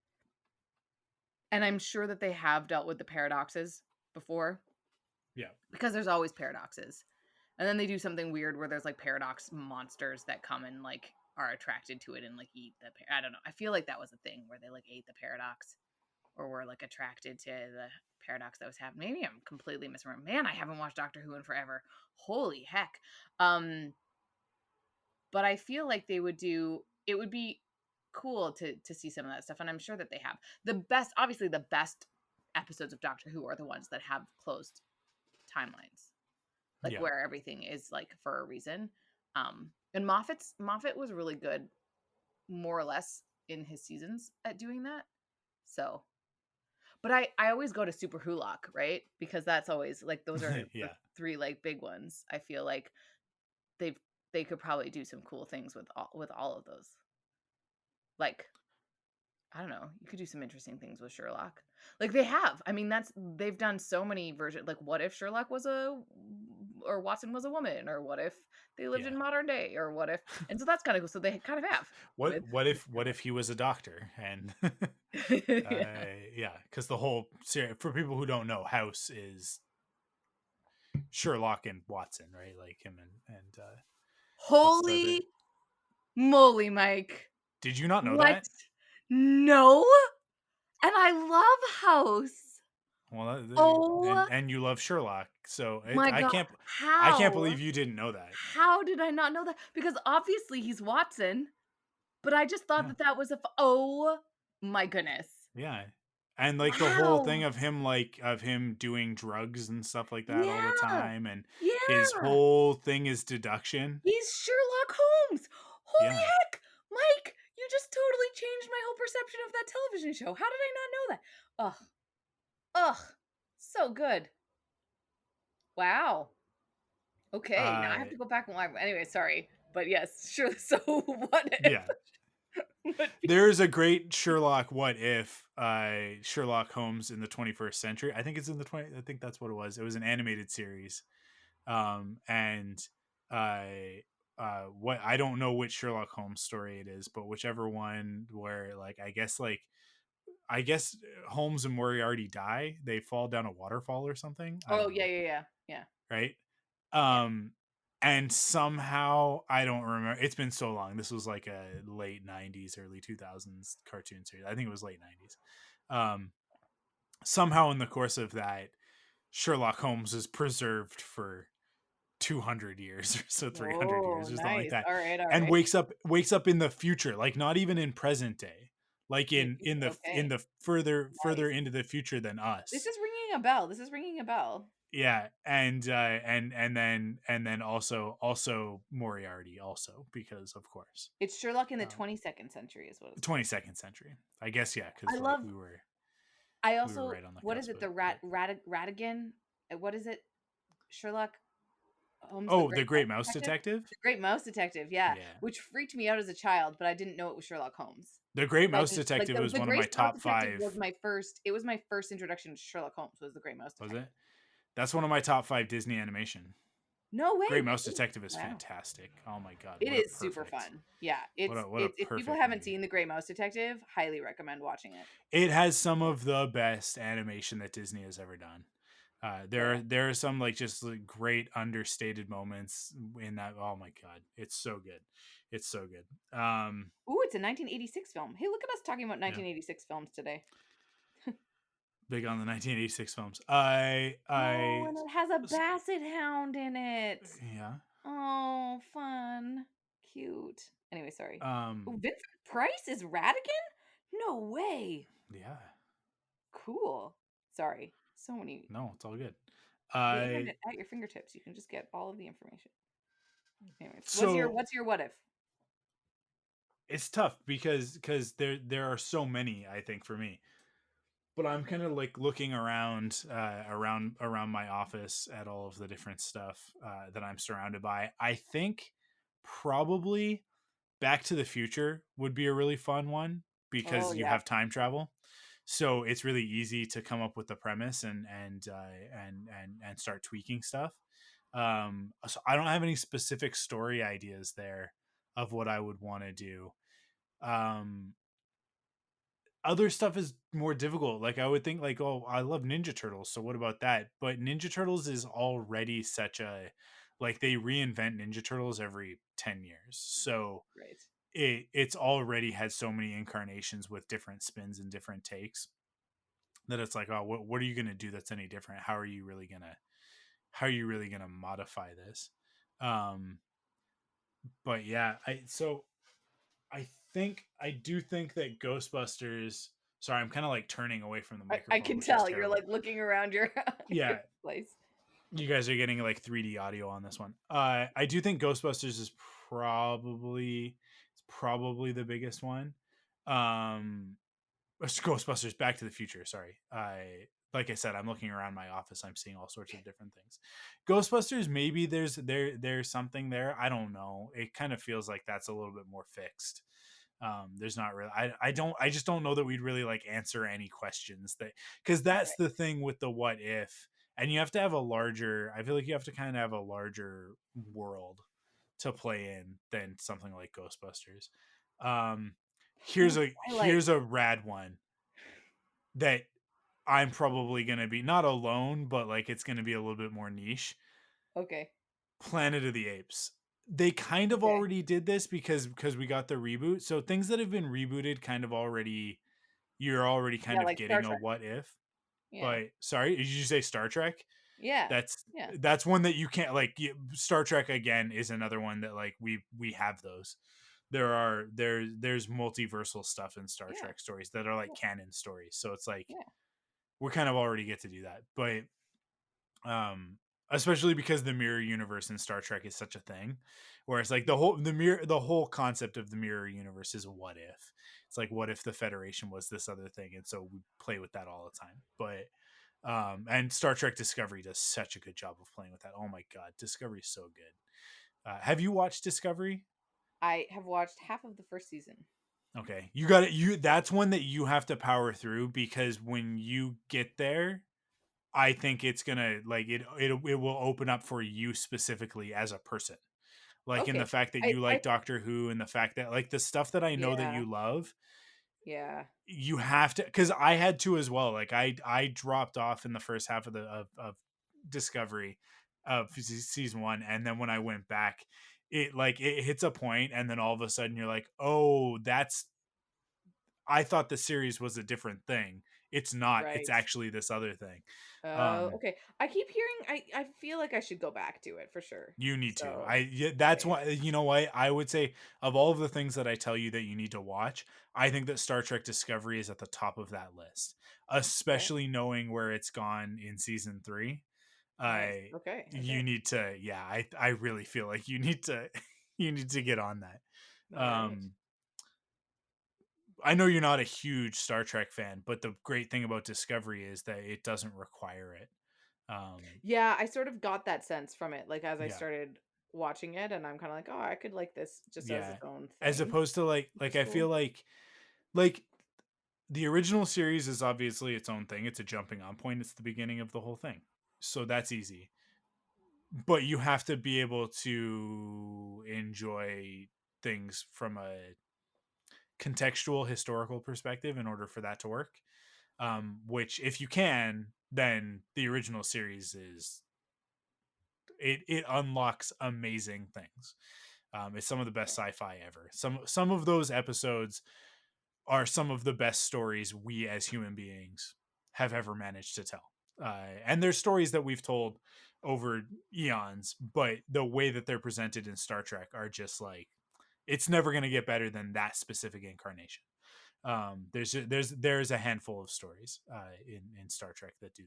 And I'm sure that they have dealt with the paradoxes before. Yeah. Because there's always paradoxes. And then they do something weird where there's like paradox monsters that come and like are attracted to it and like eat the I don't know. I feel like that was a thing where they like ate the paradox or were like attracted to the paradox that was happening. Maybe I'm completely misremembering. Man, I haven't watched Doctor Who in forever. Holy heck. But I feel like it would be cool to see some of that stuff, and I'm sure that they have. The best episodes of Doctor Who are the ones that have closed timelines. Like where everything is like for a reason. And Moffat was really good more or less in his seasons at doing that. So, but I always go to Super Hulock, right? Because that's always like those are the three like big ones. I feel like they could probably do some cool things with all of those. Like, I don't know, you could do some interesting things with Sherlock. Like they have. I mean, they've done so many versions. Like, what if Sherlock or Watson was a woman, or what if they lived in modern day, or what if? And so that's kind of cool. So they kind of have. What if he was a doctor and because the whole series, for people who don't know, House is Sherlock and Watson, right? Like him and holy moly, Mike! Did you not know that? No. And I love House. Well, and you love Sherlock, so I can't believe you didn't know that. How did I not know that? Because obviously he's Watson, but I just thought that was oh my goodness. Yeah, And like the whole thing of him doing drugs and stuff like that all the Yeah. time, and his Yeah. whole thing is deduction. He's Sherlock Holmes. Holy Yeah. heck, Mike! You just totally changed my whole perception of that television show. How did I not know that? Ugh, so good. Wow. Okay, now I have to go back and watch. Anyway, sorry, but yes, sure. So what if? Yeah. What There's a great Sherlock what if Sherlock Holmes in the 21st century. I think it's in the 20 I think that's what it was. It was an animated series. And what I don't know which Sherlock Holmes story it is, but whichever one where like I guess Holmes and Moriarty die. They fall down a waterfall or something. I Oh don't know. yeah. Right? Yeah. And somehow I don't remember. It's been so long. This was like a late 90s, early 2000s cartoon series. I think it was late 90s. Somehow in the course of that, Sherlock Holmes is preserved for 200 years or so, 300 years Oh, or something like nice. that, All right, all and right. wakes up in the future, like not even in present day, like in Okay, the further nice. into the future than This us. is ringing a bell. This is ringing a bell. Yeah, and then also Moriarty also, because of course It's Sherlock in the um, 22nd century, is what it's called. 22nd century, I guess. Yeah, I because like love. we I were also. right on the What is cusp it? of The it, but Ratigan. What is it? Sherlock Holmes, the oh, Great the Mouse Great Mouse Detective. Detective. The Great Mouse Detective, yeah, Yeah, which freaked me out as a child, but I didn't know it was Sherlock Holmes. the Great I Mouse didn't like Detective was the one of my Great Mouse top Detective was five. my first. It was my first introduction to Sherlock Holmes. Was the Great Mouse Was it? Detective? That's one of my top five Disney animation. No way, Great Mouse really? Detective is Wow. fantastic. Oh my god, It is super fun. Yeah, what a it's if people perfect haven't movie. seen The Great Mouse Detective, highly recommend watching it. It has some of the best animation that Disney has ever done. Yeah. There are some like just like great understated moments in that. Oh my god, it's so good. It's so good. Ooh, it's a 1986 film. Hey, look at us talking about Yeah, 1986 films today. big on the 1986 films. Oh, and it has a basset hound in it. Yeah. Oh, fun. Cute. Anyway, sorry. Oh, Um, Vincent Price is Radigan? No way. yeah. Cool. Sorry. So many. No, it's all good. The internet I at your fingertips. You can just get all of the information. Anyways, so what's your what if? it's tough because there are so many, I think, for me. But I'm kind of like looking around around my office at all of the different stuff that I'm surrounded by. I think probably Back to the Future would be a really fun one Oh because you yeah. have time travel. So it's really easy to come up with the premise and start tweaking stuff. So I don't have any specific story ideas there of what I would want to do. Um, Other stuff is more difficult. Like I would think like, oh, I love Ninja Turtles, so what about that? But Ninja Turtles is already such a like they reinvent Ninja Turtles every 10 years. So Right. it's already had so many incarnations with different spins and different takes that it's like, oh, what are you going to do that's any different? How are you really going to modify this? Um but yeah, I think I do think that Ghostbusters. Sorry, I'm kind of like turning away from the I microphone, can which is tell you're terrible. like looking around your, your Yeah, place. you guys are getting like 3D audio on this one. I do think Ghostbusters is probably the biggest one. Um, Ghostbusters, Back to the Future. Sorry, like I said, I'm looking around my office. I'm seeing all sorts of different things. Ghostbusters, maybe there's something there. I don't know. It kind of feels like that's a little bit more fixed. There's not really. I just don't know that we'd really like answer any questions that because that's Right. the thing with the what if, and you have to have a larger. I feel like you have to kind of have a larger world to play in than something like Ghostbusters. Um, Ooh, Twilight. here's a rad one that I'm probably gonna be not alone, but like it's gonna be a little bit more niche. Okay. Planet of the Apes. They kind of Okay. already did this because we got the reboot. So things that have been rebooted kind of already you're already kind Yeah, of like Star getting a Trek. what if. Yeah. But sorry, did you say Star Trek? Yeah. That's Yeah. that's one that you can't like Star Trek again is another one that like we have those. there's multiversal stuff in Star Yeah. Trek stories that are like Yeah. canon stories. So it's like Yeah. we're kind of already get to do that. But especially because the mirror universe in Star Trek is such a thing, where it's like the whole concept of the mirror universe is what if. It's like what if the Federation was this other thing, and so we play with that all the time. But and Star Trek Discovery does such a good job of playing with that. Oh my god, Discovery is so good. Have you watched Discovery? I have watched half of the first season. Okay, you got it. That's one that you have to power through, because when you get there, I think it's gonna like it will open up for you specifically as a person. Like in the Okay. fact that I you like Doctor Who, and the fact that like the stuff that I know that Yeah. you love, Yeah. you have to, because I had to as well. Like I dropped off in the first half of the of Discovery of season 1, and then when I went back, it hits a point, and then all of a sudden you're like, oh, that's, I thought the series was a different thing. It's not. It's Right. actually this other thing. Um, Okay. I keep hearing I feel like I should go back to it for sure. You need to. So, That's okay. why, you know what, I would say of all of the things that I tell you that you need to watch, I think that Star Trek Discovery is at the top of that list, Okay. especially knowing where it's gone in season 3. Nice. I Okay. You Okay. need to, yeah, I really feel like you need to you need to get on that. All right. I know you're not a huge Star Trek fan, but the great thing about Discovery is that it doesn't require it. Yeah, I sort of got that sense from it, like as I Yeah. started watching it, and I'm kind of like, oh, I could like this just as Yeah. its own As thing, opposed to which is I feel cool. like the original series is obviously its own thing. It's a jumping on point. It's the beginning of the whole thing. So that's easy. But you have to be able to enjoy things from a contextual historical perspective in order for that to work. Which if you can, then the original series is it unlocks amazing things. It's some of the best sci-fi ever. Some of those episodes are some of the best stories we as human beings have ever managed to tell. And there's stories that we've told over eons, but the way that they're presented in Star Trek are just like, it's never going to get better than that specific incarnation. There's a handful of stories in Star Trek that do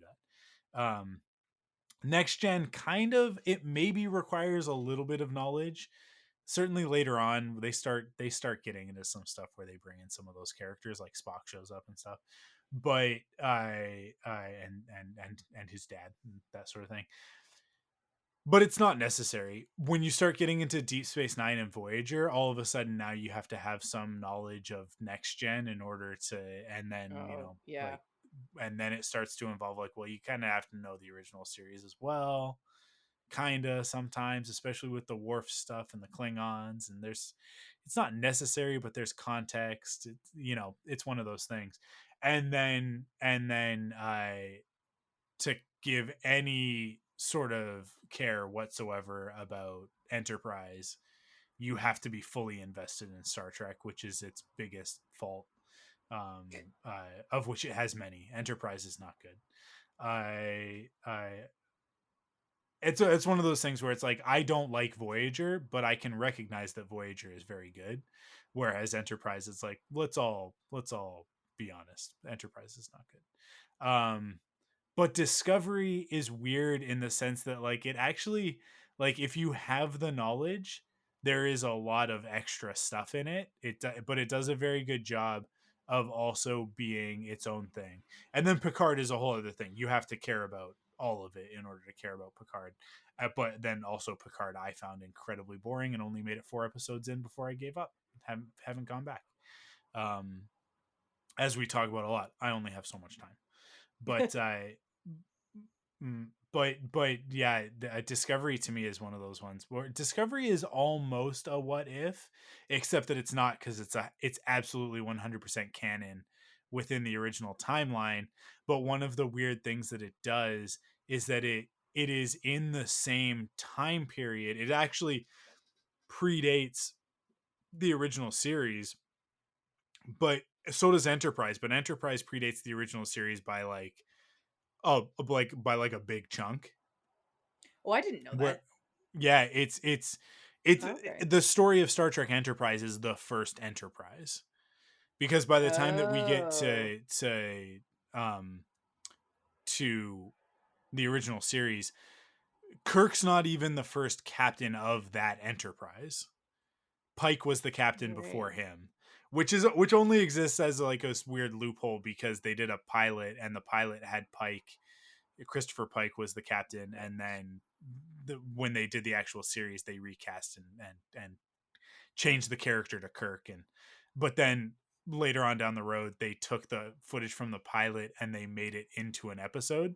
that. Next gen, kind of, it maybe requires a little bit of knowledge. Certainly later on they start getting into some stuff where they bring in some of those characters, like Spock shows up and stuff, but and his dad and that sort of thing. But it's not necessary. When you start getting into Deep Space Nine and Voyager, all of a sudden now you have to have some knowledge of next gen in order to, and then Oh, yeah. like, and then it starts to involve like, well, you kind of have to know the original series as well, kind of sometimes, especially with the Worf stuff and the Klingons. And it's not necessary, but there's context. It's one of those things. And then to give any sort of care whatsoever about Enterprise, you have to be fully invested in Star Trek, which is its biggest fault. Of which it has many. Enterprise is not good. I it's one of those things where it's like, I don't like Voyager, but I can recognize that Voyager is very good, whereas Enterprise is like, let's all be honest, Enterprise is not good. But Discovery is weird in the sense that like, it actually, like, if you have the knowledge, there is a lot of extra stuff in it. But it does a very good job of also being its own thing. And then Picard is a whole other thing. You have to care about all of it in order to care about Picard. But then also Picard I found incredibly boring and only made it 4 episodes in before I gave up. Haven't gone back. As we talk about a lot, I only have so much time. But but yeah, Discovery to me is one of those ones where Discovery is almost a what if, except that it's not, because it's absolutely 100% canon within the original timeline. But one of the weird things that it does is that it is in the same time period. It actually predates the original series, but so does Enterprise. But Enterprise predates the original series by by like a big chunk. Oh, I didn't know Where that. Yeah, it's It's Okay. the story of Star Trek Enterprise is the first Enterprise, because by the time that we get Oh. um to the original series, Kirk's not even the first captain of that Enterprise. Pike was the captain before Right. him, which only exists as like a weird loophole because they did a pilot and the pilot had Pike. Christopher Pike was the captain, Right. and then when they did the actual series, they recast and changed the character to Kirk. But then later on down the road, they took the footage from the pilot and they made it into an episode.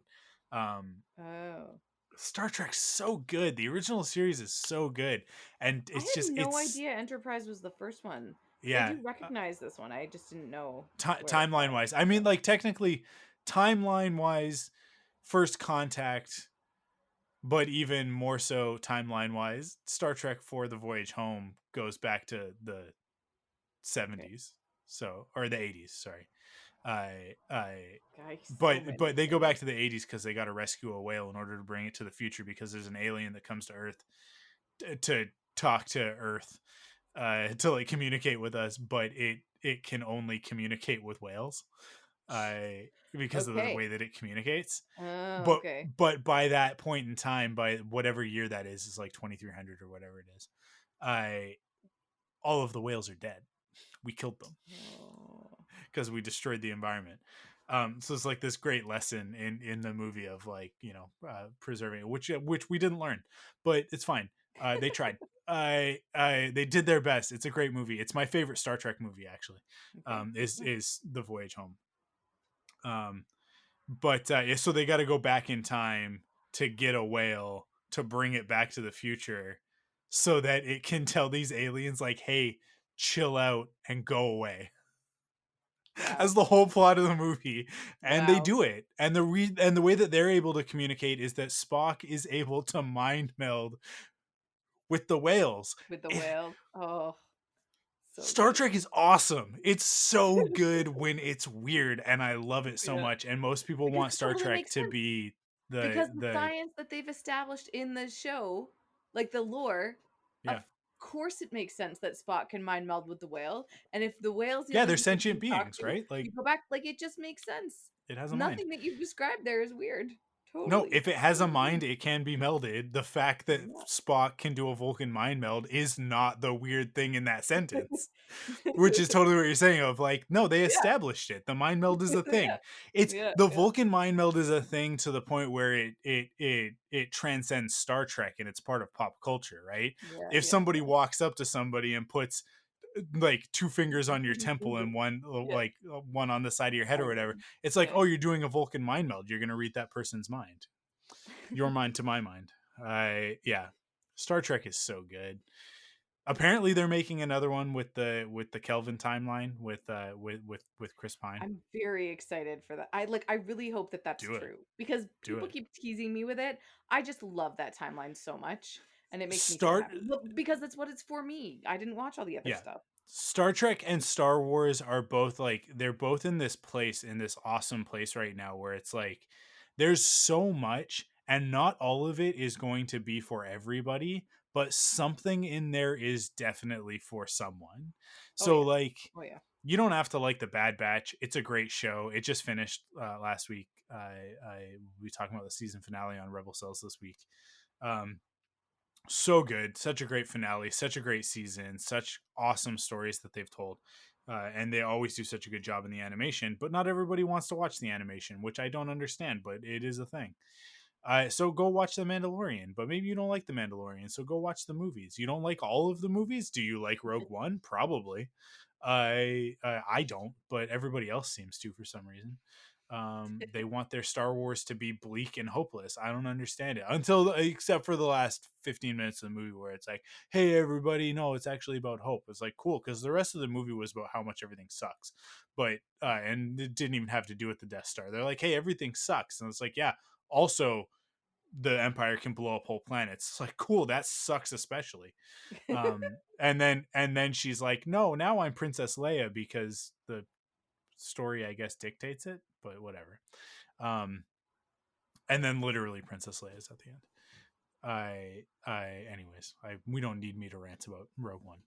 Um, Oh. Star Trek's so good. The original series is so good, and I it's had just no idea Enterprise was the first one. Because I yeah. do recognize this one. I just didn't know where it Timeline fell. wise, I mean, like technically, timeline wise, First Contact, but even more so timeline wise, Star Trek for the Voyage Home goes back to the Okay. 70s, so or the 80s. Sorry, I Guys, so but many they go back things. to the 80s because they got to rescue a whale in order to bring it to the future because there's an alien that comes to Earth to talk to Earth, to like communicate with us, but it can only communicate with whales, because of the Okay. way that it communicates. Oh, But okay. by that point in time, by whatever year that is like 2300 or whatever it is, I all of the whales are dead. We killed them Oh. because we destroyed the environment. So it's like this great lesson in the movie of like, preserving it, which we didn't learn, but it's fine. They tried. They did their best. It's a great movie. It's my favorite Star Trek movie actually. Okay. Is The Voyage Home. Um, but so they got to go back in time to get a whale to bring it back to the future, so that it can tell these aliens like, "Hey, chill out and go away." Wow. As the whole plot of the movie, and they Wow. do it. And the way that they're able to communicate is that Spock is able to mind meld with the whales. With the whales. Oh, so Star good. Trek is awesome. It's so good when it's weird, and I love it so Yeah. much. And most people Because want it Star totally Trek makes to sense. be Because the the science that they've established in the show, like the lore, of yeah. course it makes sense that Spock can mind meld with the whale. And if the whale's the Yeah, only they're thing that sentient can talk beings, to, right? Like, you go back, like it just makes sense. it has a mind. Nothing that you've described there is weird. No, Totally. if it has a Totally mind, it can be melded. The fact that Spock can do a Vulcan mind meld is not the weird thing in that sentence. Which is totally what you're saying of like, no, they Yeah. established it. The mind meld is a Yeah. thing. It's Yeah. the Yeah. Vulcan mind meld is a thing to the point where it transcends Star Trek and it's part of pop culture, right? Yeah. If Yeah. somebody walks up to somebody and puts like two fingers on your temple Yeah. and one Yeah. one on the side of your head or whatever, it's like, Yeah. oh, you're doing a Vulcan mind meld. You're gonna read that person's mind. Your mind to my mind. Yeah. Star Trek is so good. Apparently they're making another one with the Kelvin timeline with Chris Pine. I'm very excited for that. I really hope that that's Do it. true because Do people it. keep teasing me with it. I just love that timeline so much and it makes me so Start happy. Well, because that's what it's for me. I didn't watch all the other yeah. stuff. Star Trek and Star Wars are both like, they're both in this place, in this awesome place right now where it's like there's so much and not all of it is going to be for everybody, but something in there is definitely for someone. Oh So yeah. like, Oh yeah. you don't have to like The Bad Batch. It's a great show. It just finished last week. We talking about the season finale on Rebel Cells this week. Um, so good, such a great finale, such a great season, such awesome stories that they've told, and they always do such a good job in the animation. But not everybody wants to watch the animation, which I don't understand, but it is a thing. So go watch The Mandalorian, but maybe you don't like The Mandalorian, so go watch the movies. You don't like all of the movies? Do you like Rogue One? Probably. I don't, but everybody else seems to for some reason. They want their Star Wars to be bleak and hopeless. I don't understand it until except for the last 15 minutes of the movie where it's like, hey everybody, no, it's actually about hope. It's like cool because the rest of the movie was about how much everything sucks, but and it didn't even have to do with the Death Star. They're like, hey, everything sucks, and it's like, yeah, also the Empire can blow up whole planets. It's like, cool, that sucks especially. And then she's like, no, now I'm Princess Leia because the story I guess dictates it, but whatever. um and then literally Princess Leia is at the end. anyways, we don't need me to rant about Rogue One,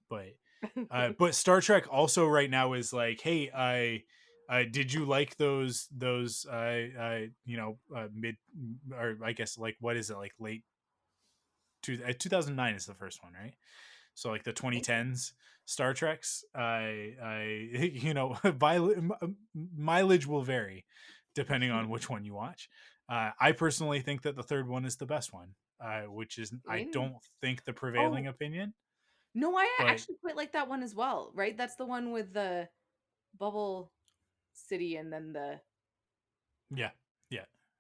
but Star Trek also right now is like, hey, did you like those mid, or I guess like what is it, like late 2009 is the first one, right? So like the 2010s Star Treks, mileage will vary depending on which one you watch. I personally think that the third one is the best one, which is I don't think the prevailing opinion. No, I But actually quite like that one as well, right? That's the one with the bubble city and then the yeah,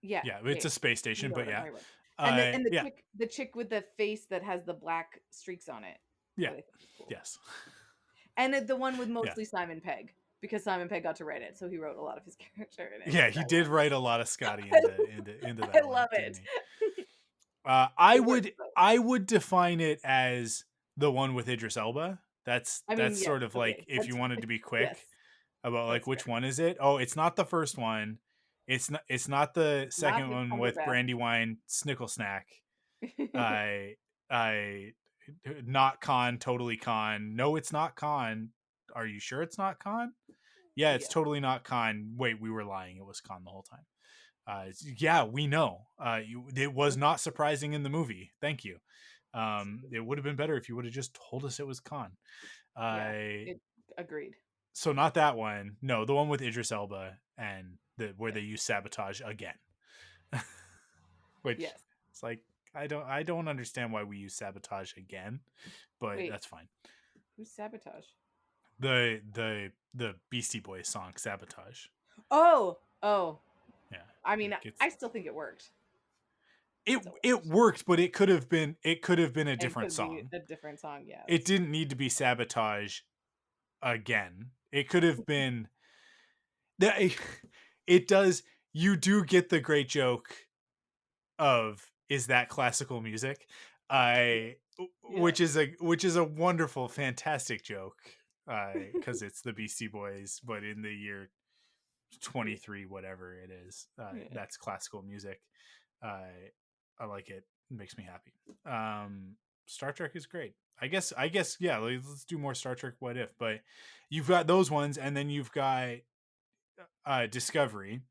yeah, it's a space you station, know but what I'm yeah, talking about. And the yeah, chick with the face that has the black streaks on it. yeah, That I think is cool. yes, And the one with yeah, mostly Simon Pegg, because Simon Pegg got to write it, so he wrote a lot of his character in it. yeah. He That did one. write a lot of Scotty into I that one, love didn't it. he? I It works would though. I would define it as the one with Idris Elba. That's I mean, yes, sort of like, okay. if you wanted to be Yes, quick about like that's which fair. one is it? Oh, it's not the first one. It's not the Not second with one with Cumberbatch. Brandywine Snickle Snack. I I not Con, totally Con. No, it's not Con. Are you sure it's not Con? Yeah, it's Yeah. totally not Con. Wait, we were lying. It was Con the whole time. Yeah, we know. It was not surprising in the movie. Thank you. It would have been better if you would have just told us it was Khan. Yeah. Agreed. So not that one. No, the one with Idris Elba and where they use sabotage again. Which Yes. it's like, I don't understand why we use sabotage again, but Wait, that's fine. who's sabotage? The Beastie Boys song Sabotage. Oh. Yeah. I mean, It's, I still think it worked. it worked, but it could have been a It different could be song. a different song. Yeah. It didn't need to be Sabotage again. It could have been that. It does. You do get the great joke of, is that classical music? Yeah. Which is a wonderful, fantastic joke. Because it's the Beastie Boys, but in the year 23, whatever it is, that's classical music. I like it. It makes me happy. Star Trek is great. I guess yeah, let's do more Star Trek What If, but you've got those ones, and then you've got Discovery,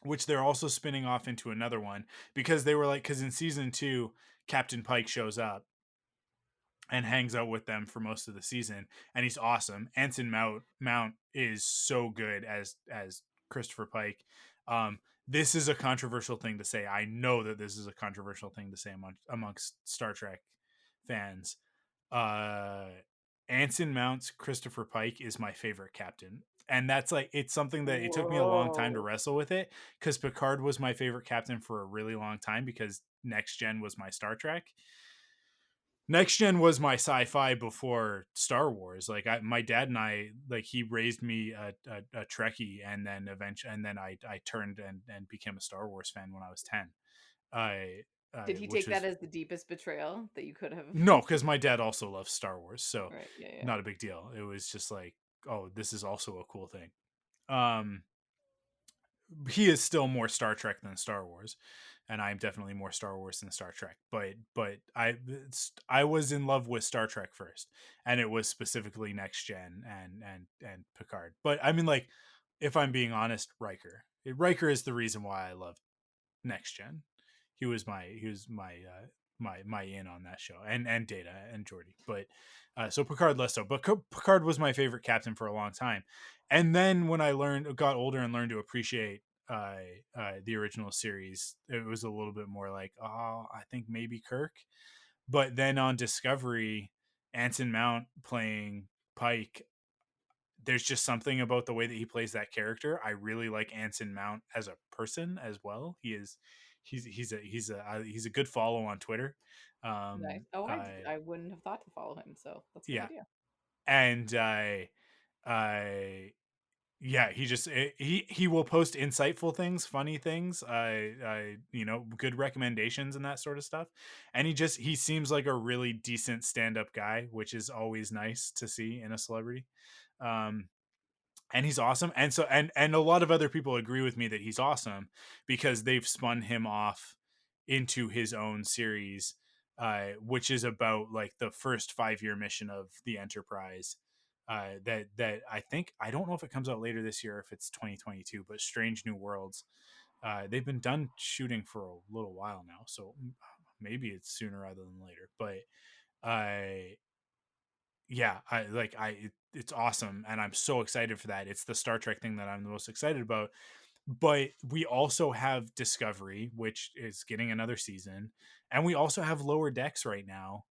which they're also spinning off into another one, because they were like, because in season 2 Captain Pike shows up and hangs out with them for most of the season, and he's awesome. Anson Mount is so good as Christopher Pike. This is a controversial thing to say. I know that this is a controversial thing to say amongst Star Trek fans. Anson Mount's Christopher Pike is my favorite captain. And that's like, it's something that it took me a long time to wrestle with it, because Picard was my favorite captain for a really long time, because Next Gen was my Star Trek. Next Gen was my sci-fi before Star Wars. Like, my dad and I, like, he raised me a Trekkie, and then eventually, and then I turned and became a Star Wars fan when I was 10. Did he Which take that as the deepest betrayal that you could have? No, because my dad also loves Star Wars, so Right. Yeah. not a big deal. It was just like, oh, this is also a cool thing. He is still more Star Trek than Star Wars, and I'm definitely more Star Wars than Star Trek. But I was in love with Star Trek first, and it was specifically Next Gen and Picard. But I mean, like, if I'm being honest, Riker is the reason why I love Next Gen. He was my in on that show, and Data and Geordi. But so Picard less so. But Picard was my favorite captain for a long time. And then when I got older and learned to appreciate the original series, it was a little bit more like, oh, I think maybe Kirk. But then on Discovery, Anson Mount playing Pike, there's just something about the way that he plays that character. I really like Anson Mount as a person as well. He's a good follow on Twitter. Nice. Oh, I wouldn't have thought to follow him, so that's a good idea. And yeah, he will post insightful things, funny things, good recommendations and that sort of stuff. And he seems like a really decent stand-up guy, which is always nice to see in a celebrity. And he's awesome. And so and a lot of other people agree with me that he's awesome, because they've spun him off into his own series, which is about like the first 5-year mission of the Enterprise. That I think, I don't know if it comes out later this year or if it's 2022, but Strange New Worlds. They've been done shooting for a little while now, so maybe it's sooner rather than later. But I yeah, it's awesome, and I'm so excited for that. It's the Star Trek thing that I'm the most excited about. But we also have Discovery, which is getting another season, and we also have Lower Decks right now,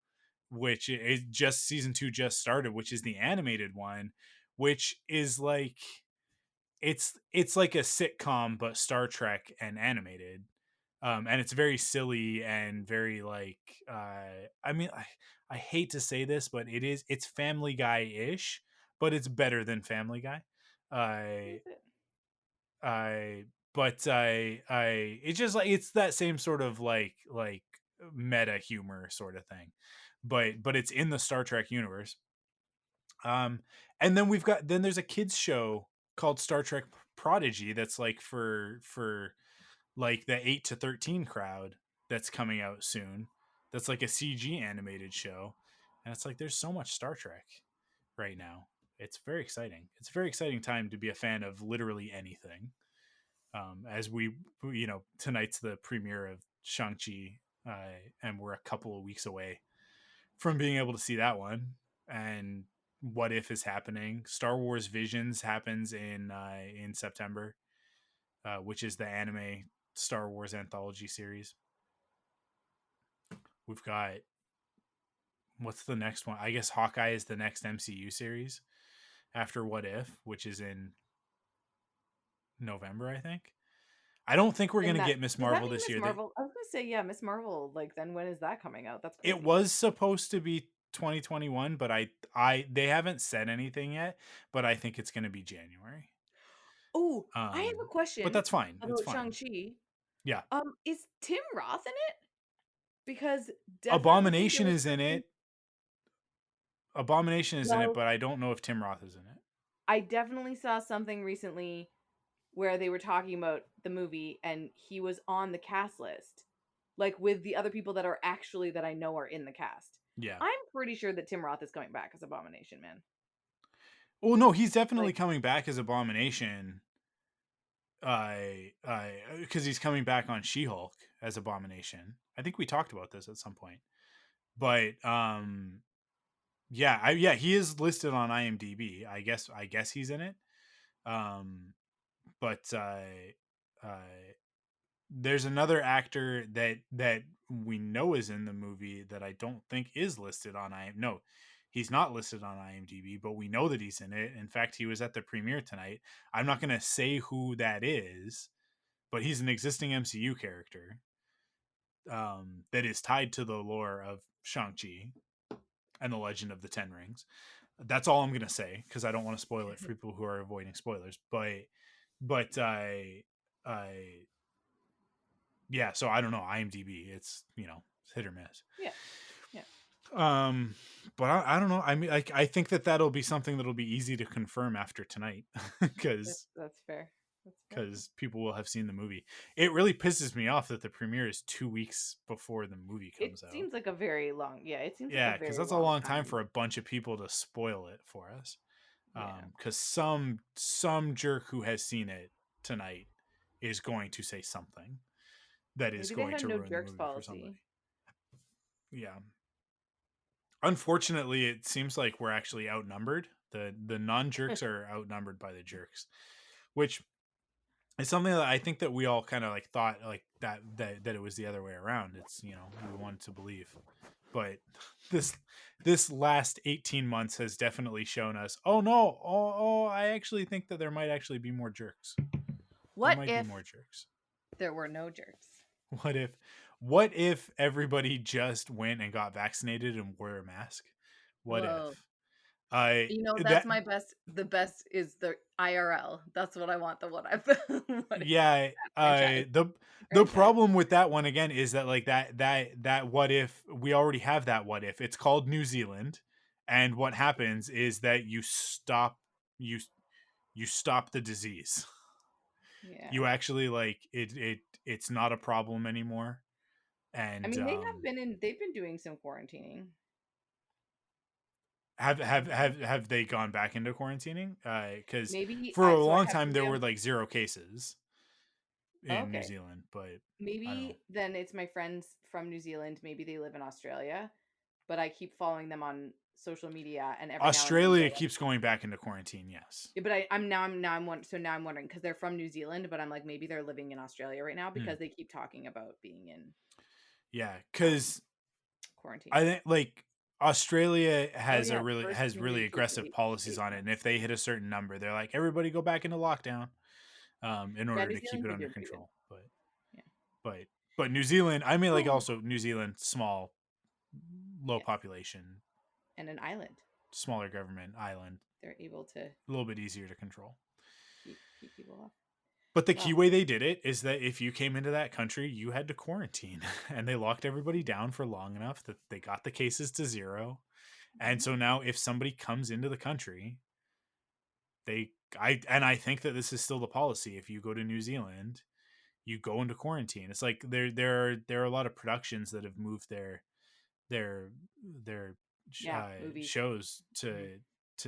which is just season 2 just started, which is the animated one, which is like it's like a sitcom but Star Trek and animated. And it's very silly and very like I mean, I hate to say this, but it's Family Guy-ish, but it's better than Family Guy. I I but I it's just like it's that same sort of like meta humor sort of thing. But it's in the Star Trek universe. Um and then there's a kids show called Star Trek Prodigy that's like for like the 8 to 13 crowd, that's coming out soon. That's like a CG animated show. And it's like there's so much Star Trek right now. It's very exciting. It's a very exciting time to be a fan of literally anything. As tonight's the premiere of Shang-Chi, and we're a couple of weeks away from being able to see that one. And What If is happening. Star Wars Visions happens in September, which is the anime Star Wars anthology series. We've got, what's the next one? I guess Hawkeye is the next MCU series after What If, which is in November, I think. I don't think we're going to get Miss Marvel this year. Marvel? I was going to say, yeah, Miss Marvel. Like, then when is that coming out? That's crazy. It was supposed to be 2021, but they haven't said anything yet, but I think it's going to be January. Oh, I have a question. But that's fine. About Shang-Chi. Yeah. Is Tim Roth in it? Because Abomination is in it. Abomination is in it, but I don't know if Tim Roth is in it. I definitely saw something recently where they were talking about the movie and he was on the cast list, like with the other people that I know are in the cast. Yeah. I'm pretty sure that Tim Roth is coming back as Abomination, man. Well, no, he's definitely coming back as Abomination. Because he's coming back on She-Hulk as Abomination. I think we talked about this at some point. But yeah, he is listed on IMDb. I guess he's in it. But there's another actor that we know is in the movie that I don't think is listed on IMDb. No, he's not listed on IMDb, but we know that he's in it. In fact, he was at the premiere tonight. I'm not going to say who that is, but he's an existing MCU character that is tied to the lore of Shang-Chi and the Legend of the Ten Rings. That's all I'm going to say, because I don't want to spoil it for people who are avoiding spoilers. But yeah, so I don't know. IMDb, it's hit or miss. Yeah. But I don't know. I mean, I think that'll be something that'll be easy to confirm after tonight, because that's fair. Because people will have seen the movie. It really pisses me off that the premiere is 2 weeks before the movie comes out. It seems like a very long. Yeah, it seems. Yeah, because that's a long time for a bunch of people to spoil it for us. Because some jerk who has seen it tonight is going to say something that is going to ruin the movie for somebody. Yeah. Unfortunately, it seems like we're actually outnumbered. The non-jerks are outnumbered by the jerks, which is something that I think that we all kind of like thought like that it was the other way around. It's, we wanted to believe. But this last 18 months has definitely shown us, oh no, I actually think that there might actually be more jerks. What if more jerks? There were no jerks? What if everybody just went and got vaccinated and wore a mask? What if? That's my best. The best is the IRL. That's what I want. The what I've. Yeah. The problem with that one again is that like that what if, we already have that what if. It's called New Zealand, and what happens is that you stop the disease. Yeah. You actually like it's not a problem anymore. And I mean, they've been doing some quarantining. have they gone back into quarantining? Because Maybe for a so I long have time there somebody were on. like 0 cases in New Okay. Zealand, but I don't know. Maybe then it's my friends from New Zealand. Maybe they live in Australia, but I keep following them on social media, and every now and then Australia keeps going back into quarantine. Yes. yeah, but now I'm wondering because they're from New Zealand, but I'm like maybe they're living in Australia right now because they keep talking about being in Yeah, because quarantine. I think like Australia Oh has yeah, first has really community case of aggressive policies on it, and months. if they hit a certain number, they're like everybody go back into lockdown, in Yeah, order New to keep Zealand's it been under doing pretty good. control. But Yeah. but but New Zealand, I mean, like Oh. also New Zealand, small, low Yes. population, And an island. smaller government island, They're able to a little bit easier to control. keep people off. But the Well, key way they did it is that if you came into that country, you had to quarantine, and they locked everybody down for long enough that they got the cases to 0. And so now if somebody comes into the country, I think that this is still the policy. If you go to New Zealand, you go into quarantine. It's like there are a lot of productions that have moved their movies. shows to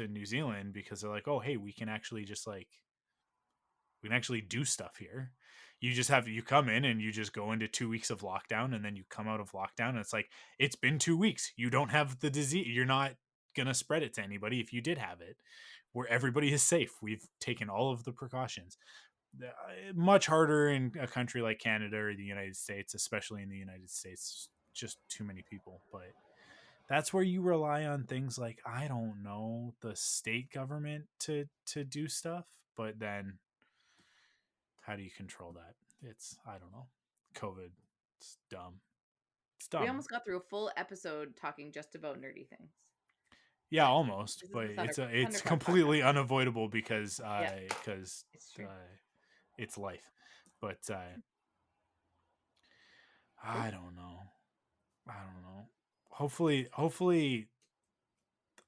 New Zealand because they're like, oh hey, we can actually do stuff here. You come in and you just go into 2 weeks of lockdown, and then you come out of lockdown, and it's like, it's been 2 weeks. You don't have the disease. You're not gonna spread it to anybody if you did have it. Where everybody is safe. We've taken all of the precautions. Much harder in a country like Canada or the United States, especially in the United States, just too many people. But that's where you rely on things like, I don't know, the state government to do stuff. But then how do you control that? I don't know. COVID. It's dumb. It's dumb. We almost got through a full episode talking just about nerdy things. Yeah, almost, This is but the it's Thundercraft completely podcast. unavoidable because It's true. it's life. But I don't know. Hopefully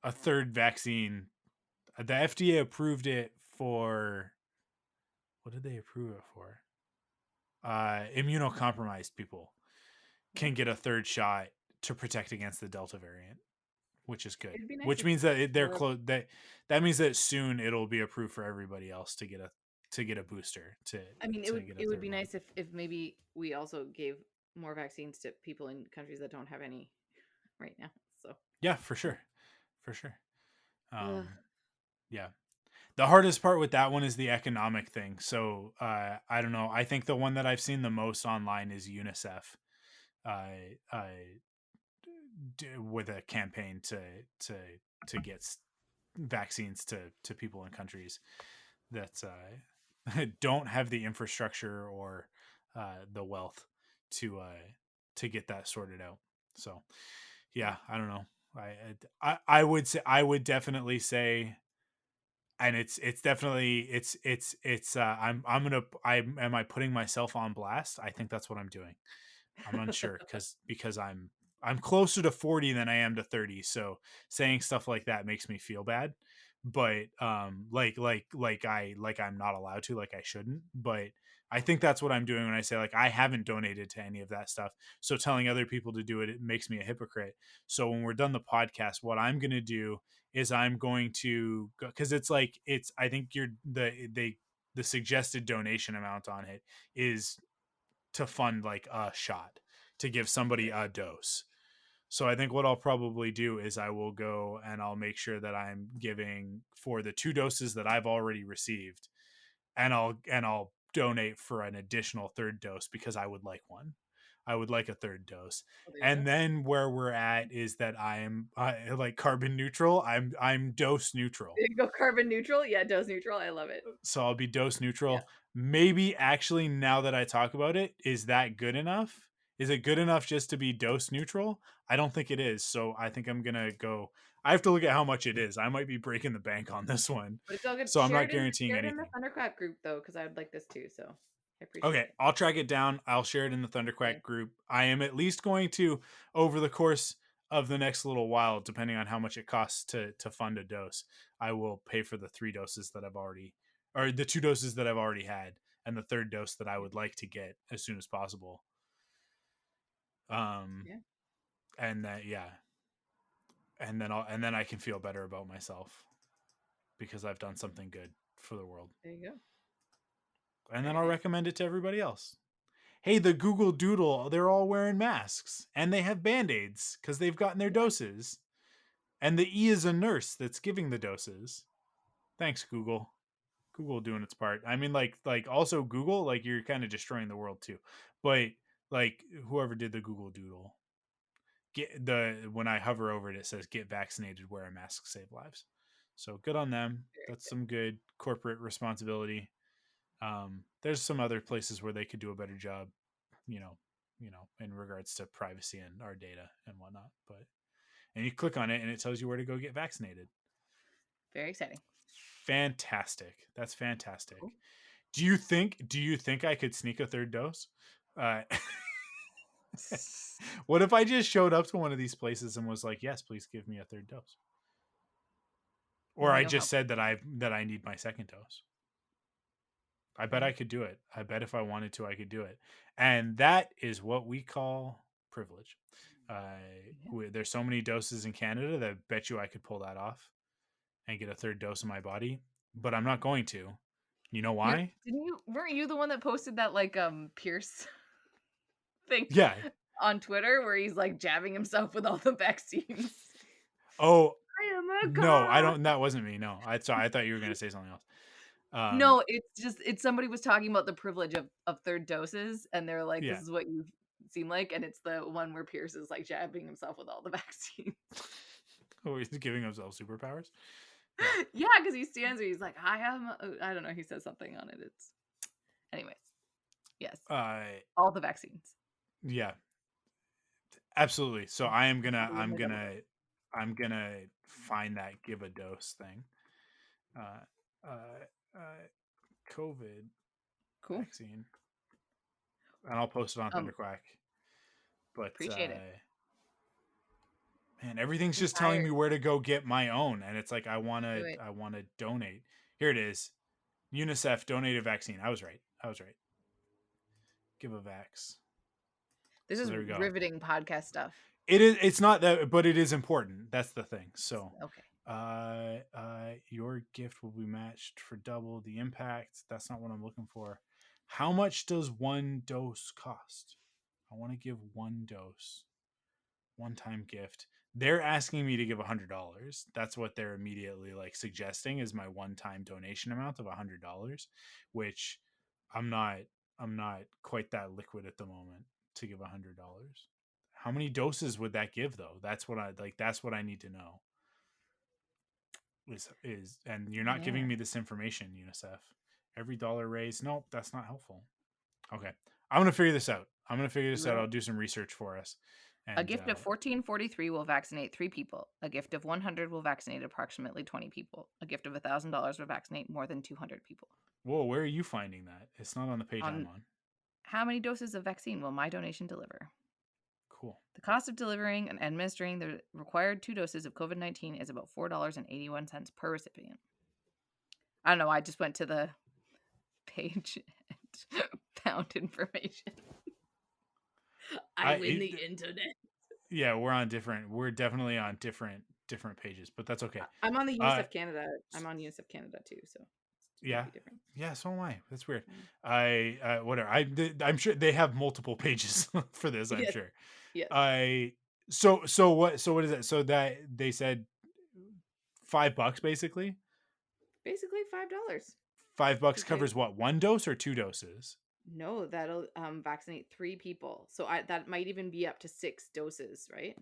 a third vaccine. The FDA approved it for, what did they approve it for? Immunocompromised people can get a third shot to protect against the Delta variant, which is good. It'd be nice Which if means that they're more- close. That means that soon it'll be approved for everybody else to get a booster. I mean, it it would be nice if maybe we also gave more vaccines to people in countries that don't have any right now. So yeah, for sure. Ugh. Yeah. The hardest part with that one is the economic thing. So I don't know. I think the one that I've seen the most online is UNICEF, with a campaign to get vaccines to people in countries that don't have the infrastructure or the wealth to get that sorted out. So yeah, I don't know. I would definitely say, and it's definitely am I putting myself on blast? I think that's what I'm doing. I'm unsure because I'm closer to 40 than I am to 30, so saying stuff like that makes me feel bad. But like I'm not allowed to, like I shouldn't. But I think that's what I'm doing when I say, like, I haven't donated to any of that stuff. So telling other people to do it, it makes me a hypocrite. So when we're done the podcast, what I'm going to do is I'm going to go, because I think the suggested donation amount on it is to fund like a shot, to give somebody a dose. So I think what I'll probably do is I will go and I'll make sure that I'm giving for the 2 doses that I've already received, and I'll donate for an additional 3rd dose because I would like one. I would like a 3rd dose. And then where we're at is that I am like carbon neutral. I'm dose neutral. There you go, carbon neutral. Yeah, dose neutral. I love it. So I'll be dose neutral. Yeah. Maybe actually, now that I talk about it, is that good enough? Is it good enough just to be dose neutral? I don't think it is. So I think I'm gonna go. I have to look at how much it is. I might be breaking the bank on this one. But it's all good. So I'm not guaranteeing anything. anything. In the Thundercrap group though, because I would like this too. So I appreciate Okay, it. I'll track it down. I'll share it in the Thunderquack Okay. group. I am at least going to, over the course of the next little while, depending on how much it costs to fund a dose, I will pay for the 3 doses that I've already, or the 2 doses that I've already had, and the 3rd dose that I would like to get as soon as possible. Yeah. And that, and then I can feel better about myself because I've done something good for the world. There you go. And then I'll recommend it to everybody else. Hey, the Google Doodle, they're all wearing masks and they have Band-Aids because they've gotten their doses. And the E is a nurse that's giving the doses. Thanks, Google. Google doing its part. I mean, like also Google, like you're kind of destroying the world too. But like whoever did the Google Doodle, when I hover over it, it says "Get vaccinated, wear a mask, save lives." So good on them. That's some good corporate responsibility. There's some other places where they could do a better job, you know, in regards to privacy and our data and whatnot. And you click on it and it tells you where to go get vaccinated. Very exciting. Fantastic. That's fantastic. Cool. Do you think I could sneak a third dose? What if I just showed up to one of these places and was like, "Yes, please give me a third dose," or I just said that I need my second dose? I bet I could do it. I bet if I wanted to, I could do it. And that is what we call privilege. There's so many doses in Canada that I bet you I could pull that off and get a third dose in my body, but I'm not going to. You know why? Weren't you the one that posted that like Pierce thing on Twitter where he's like jabbing himself with all the vaccines? Oh, no, I don't. That wasn't me. No, I thought you were going to say something else. No, it's somebody was talking about the privilege of third doses, and they're like, this is what you seem like, and it's the one where Pierce is like jabbing himself with all the vaccines. Oh, he's giving himself superpowers? Yeah, because he stands there, he's like, I don't know, he says something on it. It's anyways. Yes. All the vaccines. Yeah. Absolutely. So I'm gonna find that give a dose thing. COVID vaccine. And I'll post it on Thunderquack. But appreciate it. Man, everything's just telling me where to go get my own, and it's like I wanna donate. Here it is. UNICEF donated vaccine. I was right. Give a vax. This is riveting podcast stuff. It is. It's not that, but it is important. That's the thing. So okay. Your gift will be matched for double the impact. That's not what I'm looking for. How much does one dose cost? I want to give one dose. One-time gift. They're asking me to give $100. That's what they're immediately like suggesting is my one-time donation amount of $100, which I'm not quite that liquid at the moment to give $100. How many doses would that give though? That's what I need to know. Is and you're not giving me this information, UNICEF. Every dollar raised. Nope, that's not helpful. Okay. I'm gonna figure this out. I'll do some research for us. And, a gift of 1443 will vaccinate 3 people. A gift of 100 will vaccinate approximately 20 people. A gift of $1,000 will vaccinate more than 200 people. Whoa, where are you finding that? It's not on the page I'm on. How many doses of vaccine will my donation deliver? Cool. The cost of delivering and administering the required 2 doses of COVID-19 is about $4.81 per recipient. I don't know. I just went to the page and found information. I'm in the internet. Yeah, we're definitely on different pages, but that's okay. I'm on the UNICEF Canada. I'm on UNICEF Canada too, so yeah, so am I. That's weird. Whatever. I'm sure they have multiple pages for this. I'm sure. Yeah. So what is it? So that they said $5 basically. Basically $5. $5 covers what? 1 dose or 2 doses? No, that'll vaccinate 3 people. So that might even be up to 6 doses, right?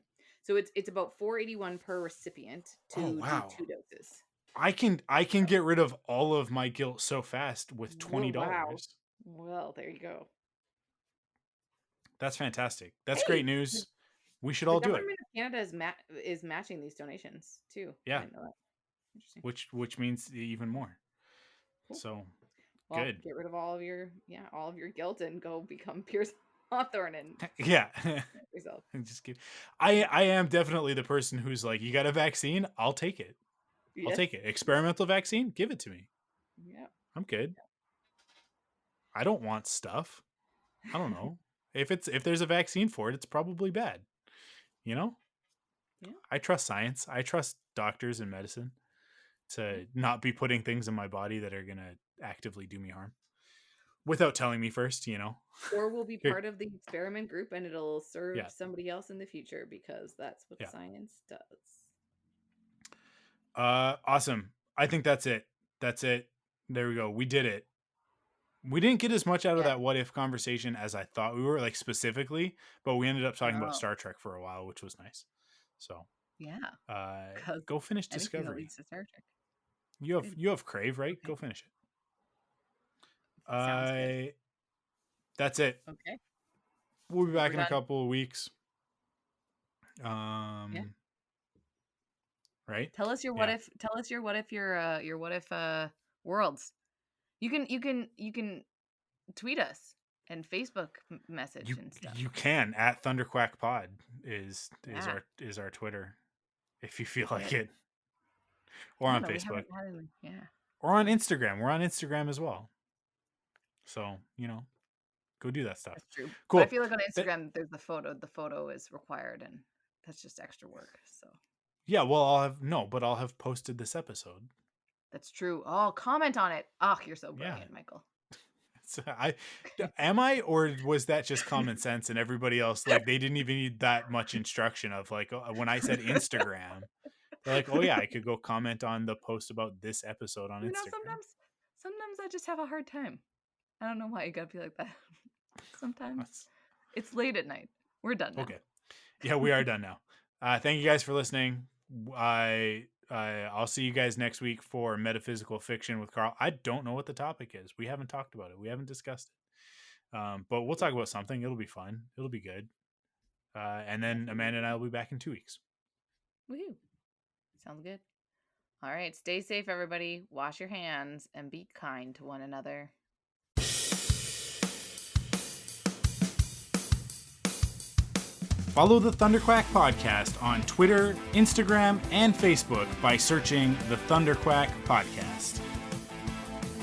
So it's about $4.81 per recipient to do 2 doses. I can get rid of all of my guilt so fast with $20. Wow. Well, there you go. That's fantastic. That's great news. We should all do it. The government of Canada is matching these donations too. Yeah. I know that. Interesting. Which means even more. Cool. So good. Get rid of all of your guilt and go become Pierce Hawthorne and yourself. Just kidding. I am definitely the person who's like, you got a vaccine? I'll take it. Yes. I'll take it. Experimental vaccine? Give it to me. Yeah. I'm good. I don't want stuff. I don't know. If there's a vaccine for it, it's probably bad. You know? Yeah. I trust science. I trust doctors and medicine to not be putting things in my body that are going to actively do me harm without telling me first, you know? Or we'll be Here- part of the experiment group and it'll serve Yeah. somebody else in the future because that's what Yeah. science does. Awesome. I think that's it. There we go. We did it. We didn't get as much out of Yeah. that what if conversation as I thought we were, like specifically, but we ended up talking about Oh. Star Trek for a while, which was nice. So, Yeah. go finish Anything that Discovery. leads to Star Trek. You have Crave, right? Okay. Go finish it. Sounds good. That's it. Okay. We'll be back We're in a done. couple of weeks. Yeah. Right? Tell us your what if. Tell us your what if worlds. You can tweet us and Facebook message and stuff. You can at Thunderquack Pod is Yeah. our Twitter if you feel like Good. it, or I on don't know, we Facebook, haven't had any- Yeah. or on Instagram. We're on Instagram as well. So go do that stuff. That's true. Cool. But I feel like on Instagram there's the photo. The photo is required, and that's just extra work. So Yeah. Well, I'll have posted this episode. that's true. Oh, comment on it. Oh, you're so brilliant, Michael. So am I, or was that just common sense and everybody else, like, they didn't even need that much instruction of, like, when I said Instagram, they're like, oh yeah, I could go comment on the post about this episode on Instagram. Sometimes I just have a hard time. I don't know why you gotta be like that. Sometimes it's late at night. We're done now. Okay. Yeah, we are done now. Thank you guys for listening. I'll see you guys next week for Metaphysical Fiction with Carl. I don't know what the topic is. We haven't talked about it. We haven't discussed it. But we'll talk about something. It'll be fun. It'll be good. And then Amanda and I will be back in 2 weeks. Woohoo. Sounds good. All right. Stay safe, everybody. Wash your hands and be kind to one another. Follow the Thunderquack Podcast on Twitter, Instagram, and Facebook by searching the Thunderquack Podcast.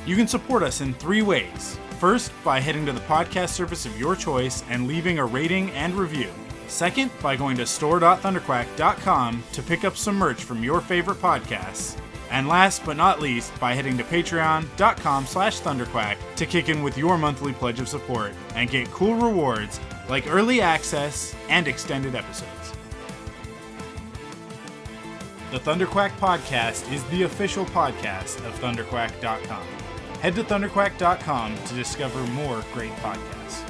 You can support us in 3 ways. First, by heading to the podcast service of your choice and leaving a rating and review. Second, by going to store.thunderquack.com to pick up some merch from your favorite podcasts. And last but not least, by heading to patreon.com/thunderquack to kick in with your monthly pledge of support and get cool rewards like early access and extended episodes. The Thunderquack Podcast is the official podcast of thunderquack.com. Head to thunderquack.com to discover more great podcasts.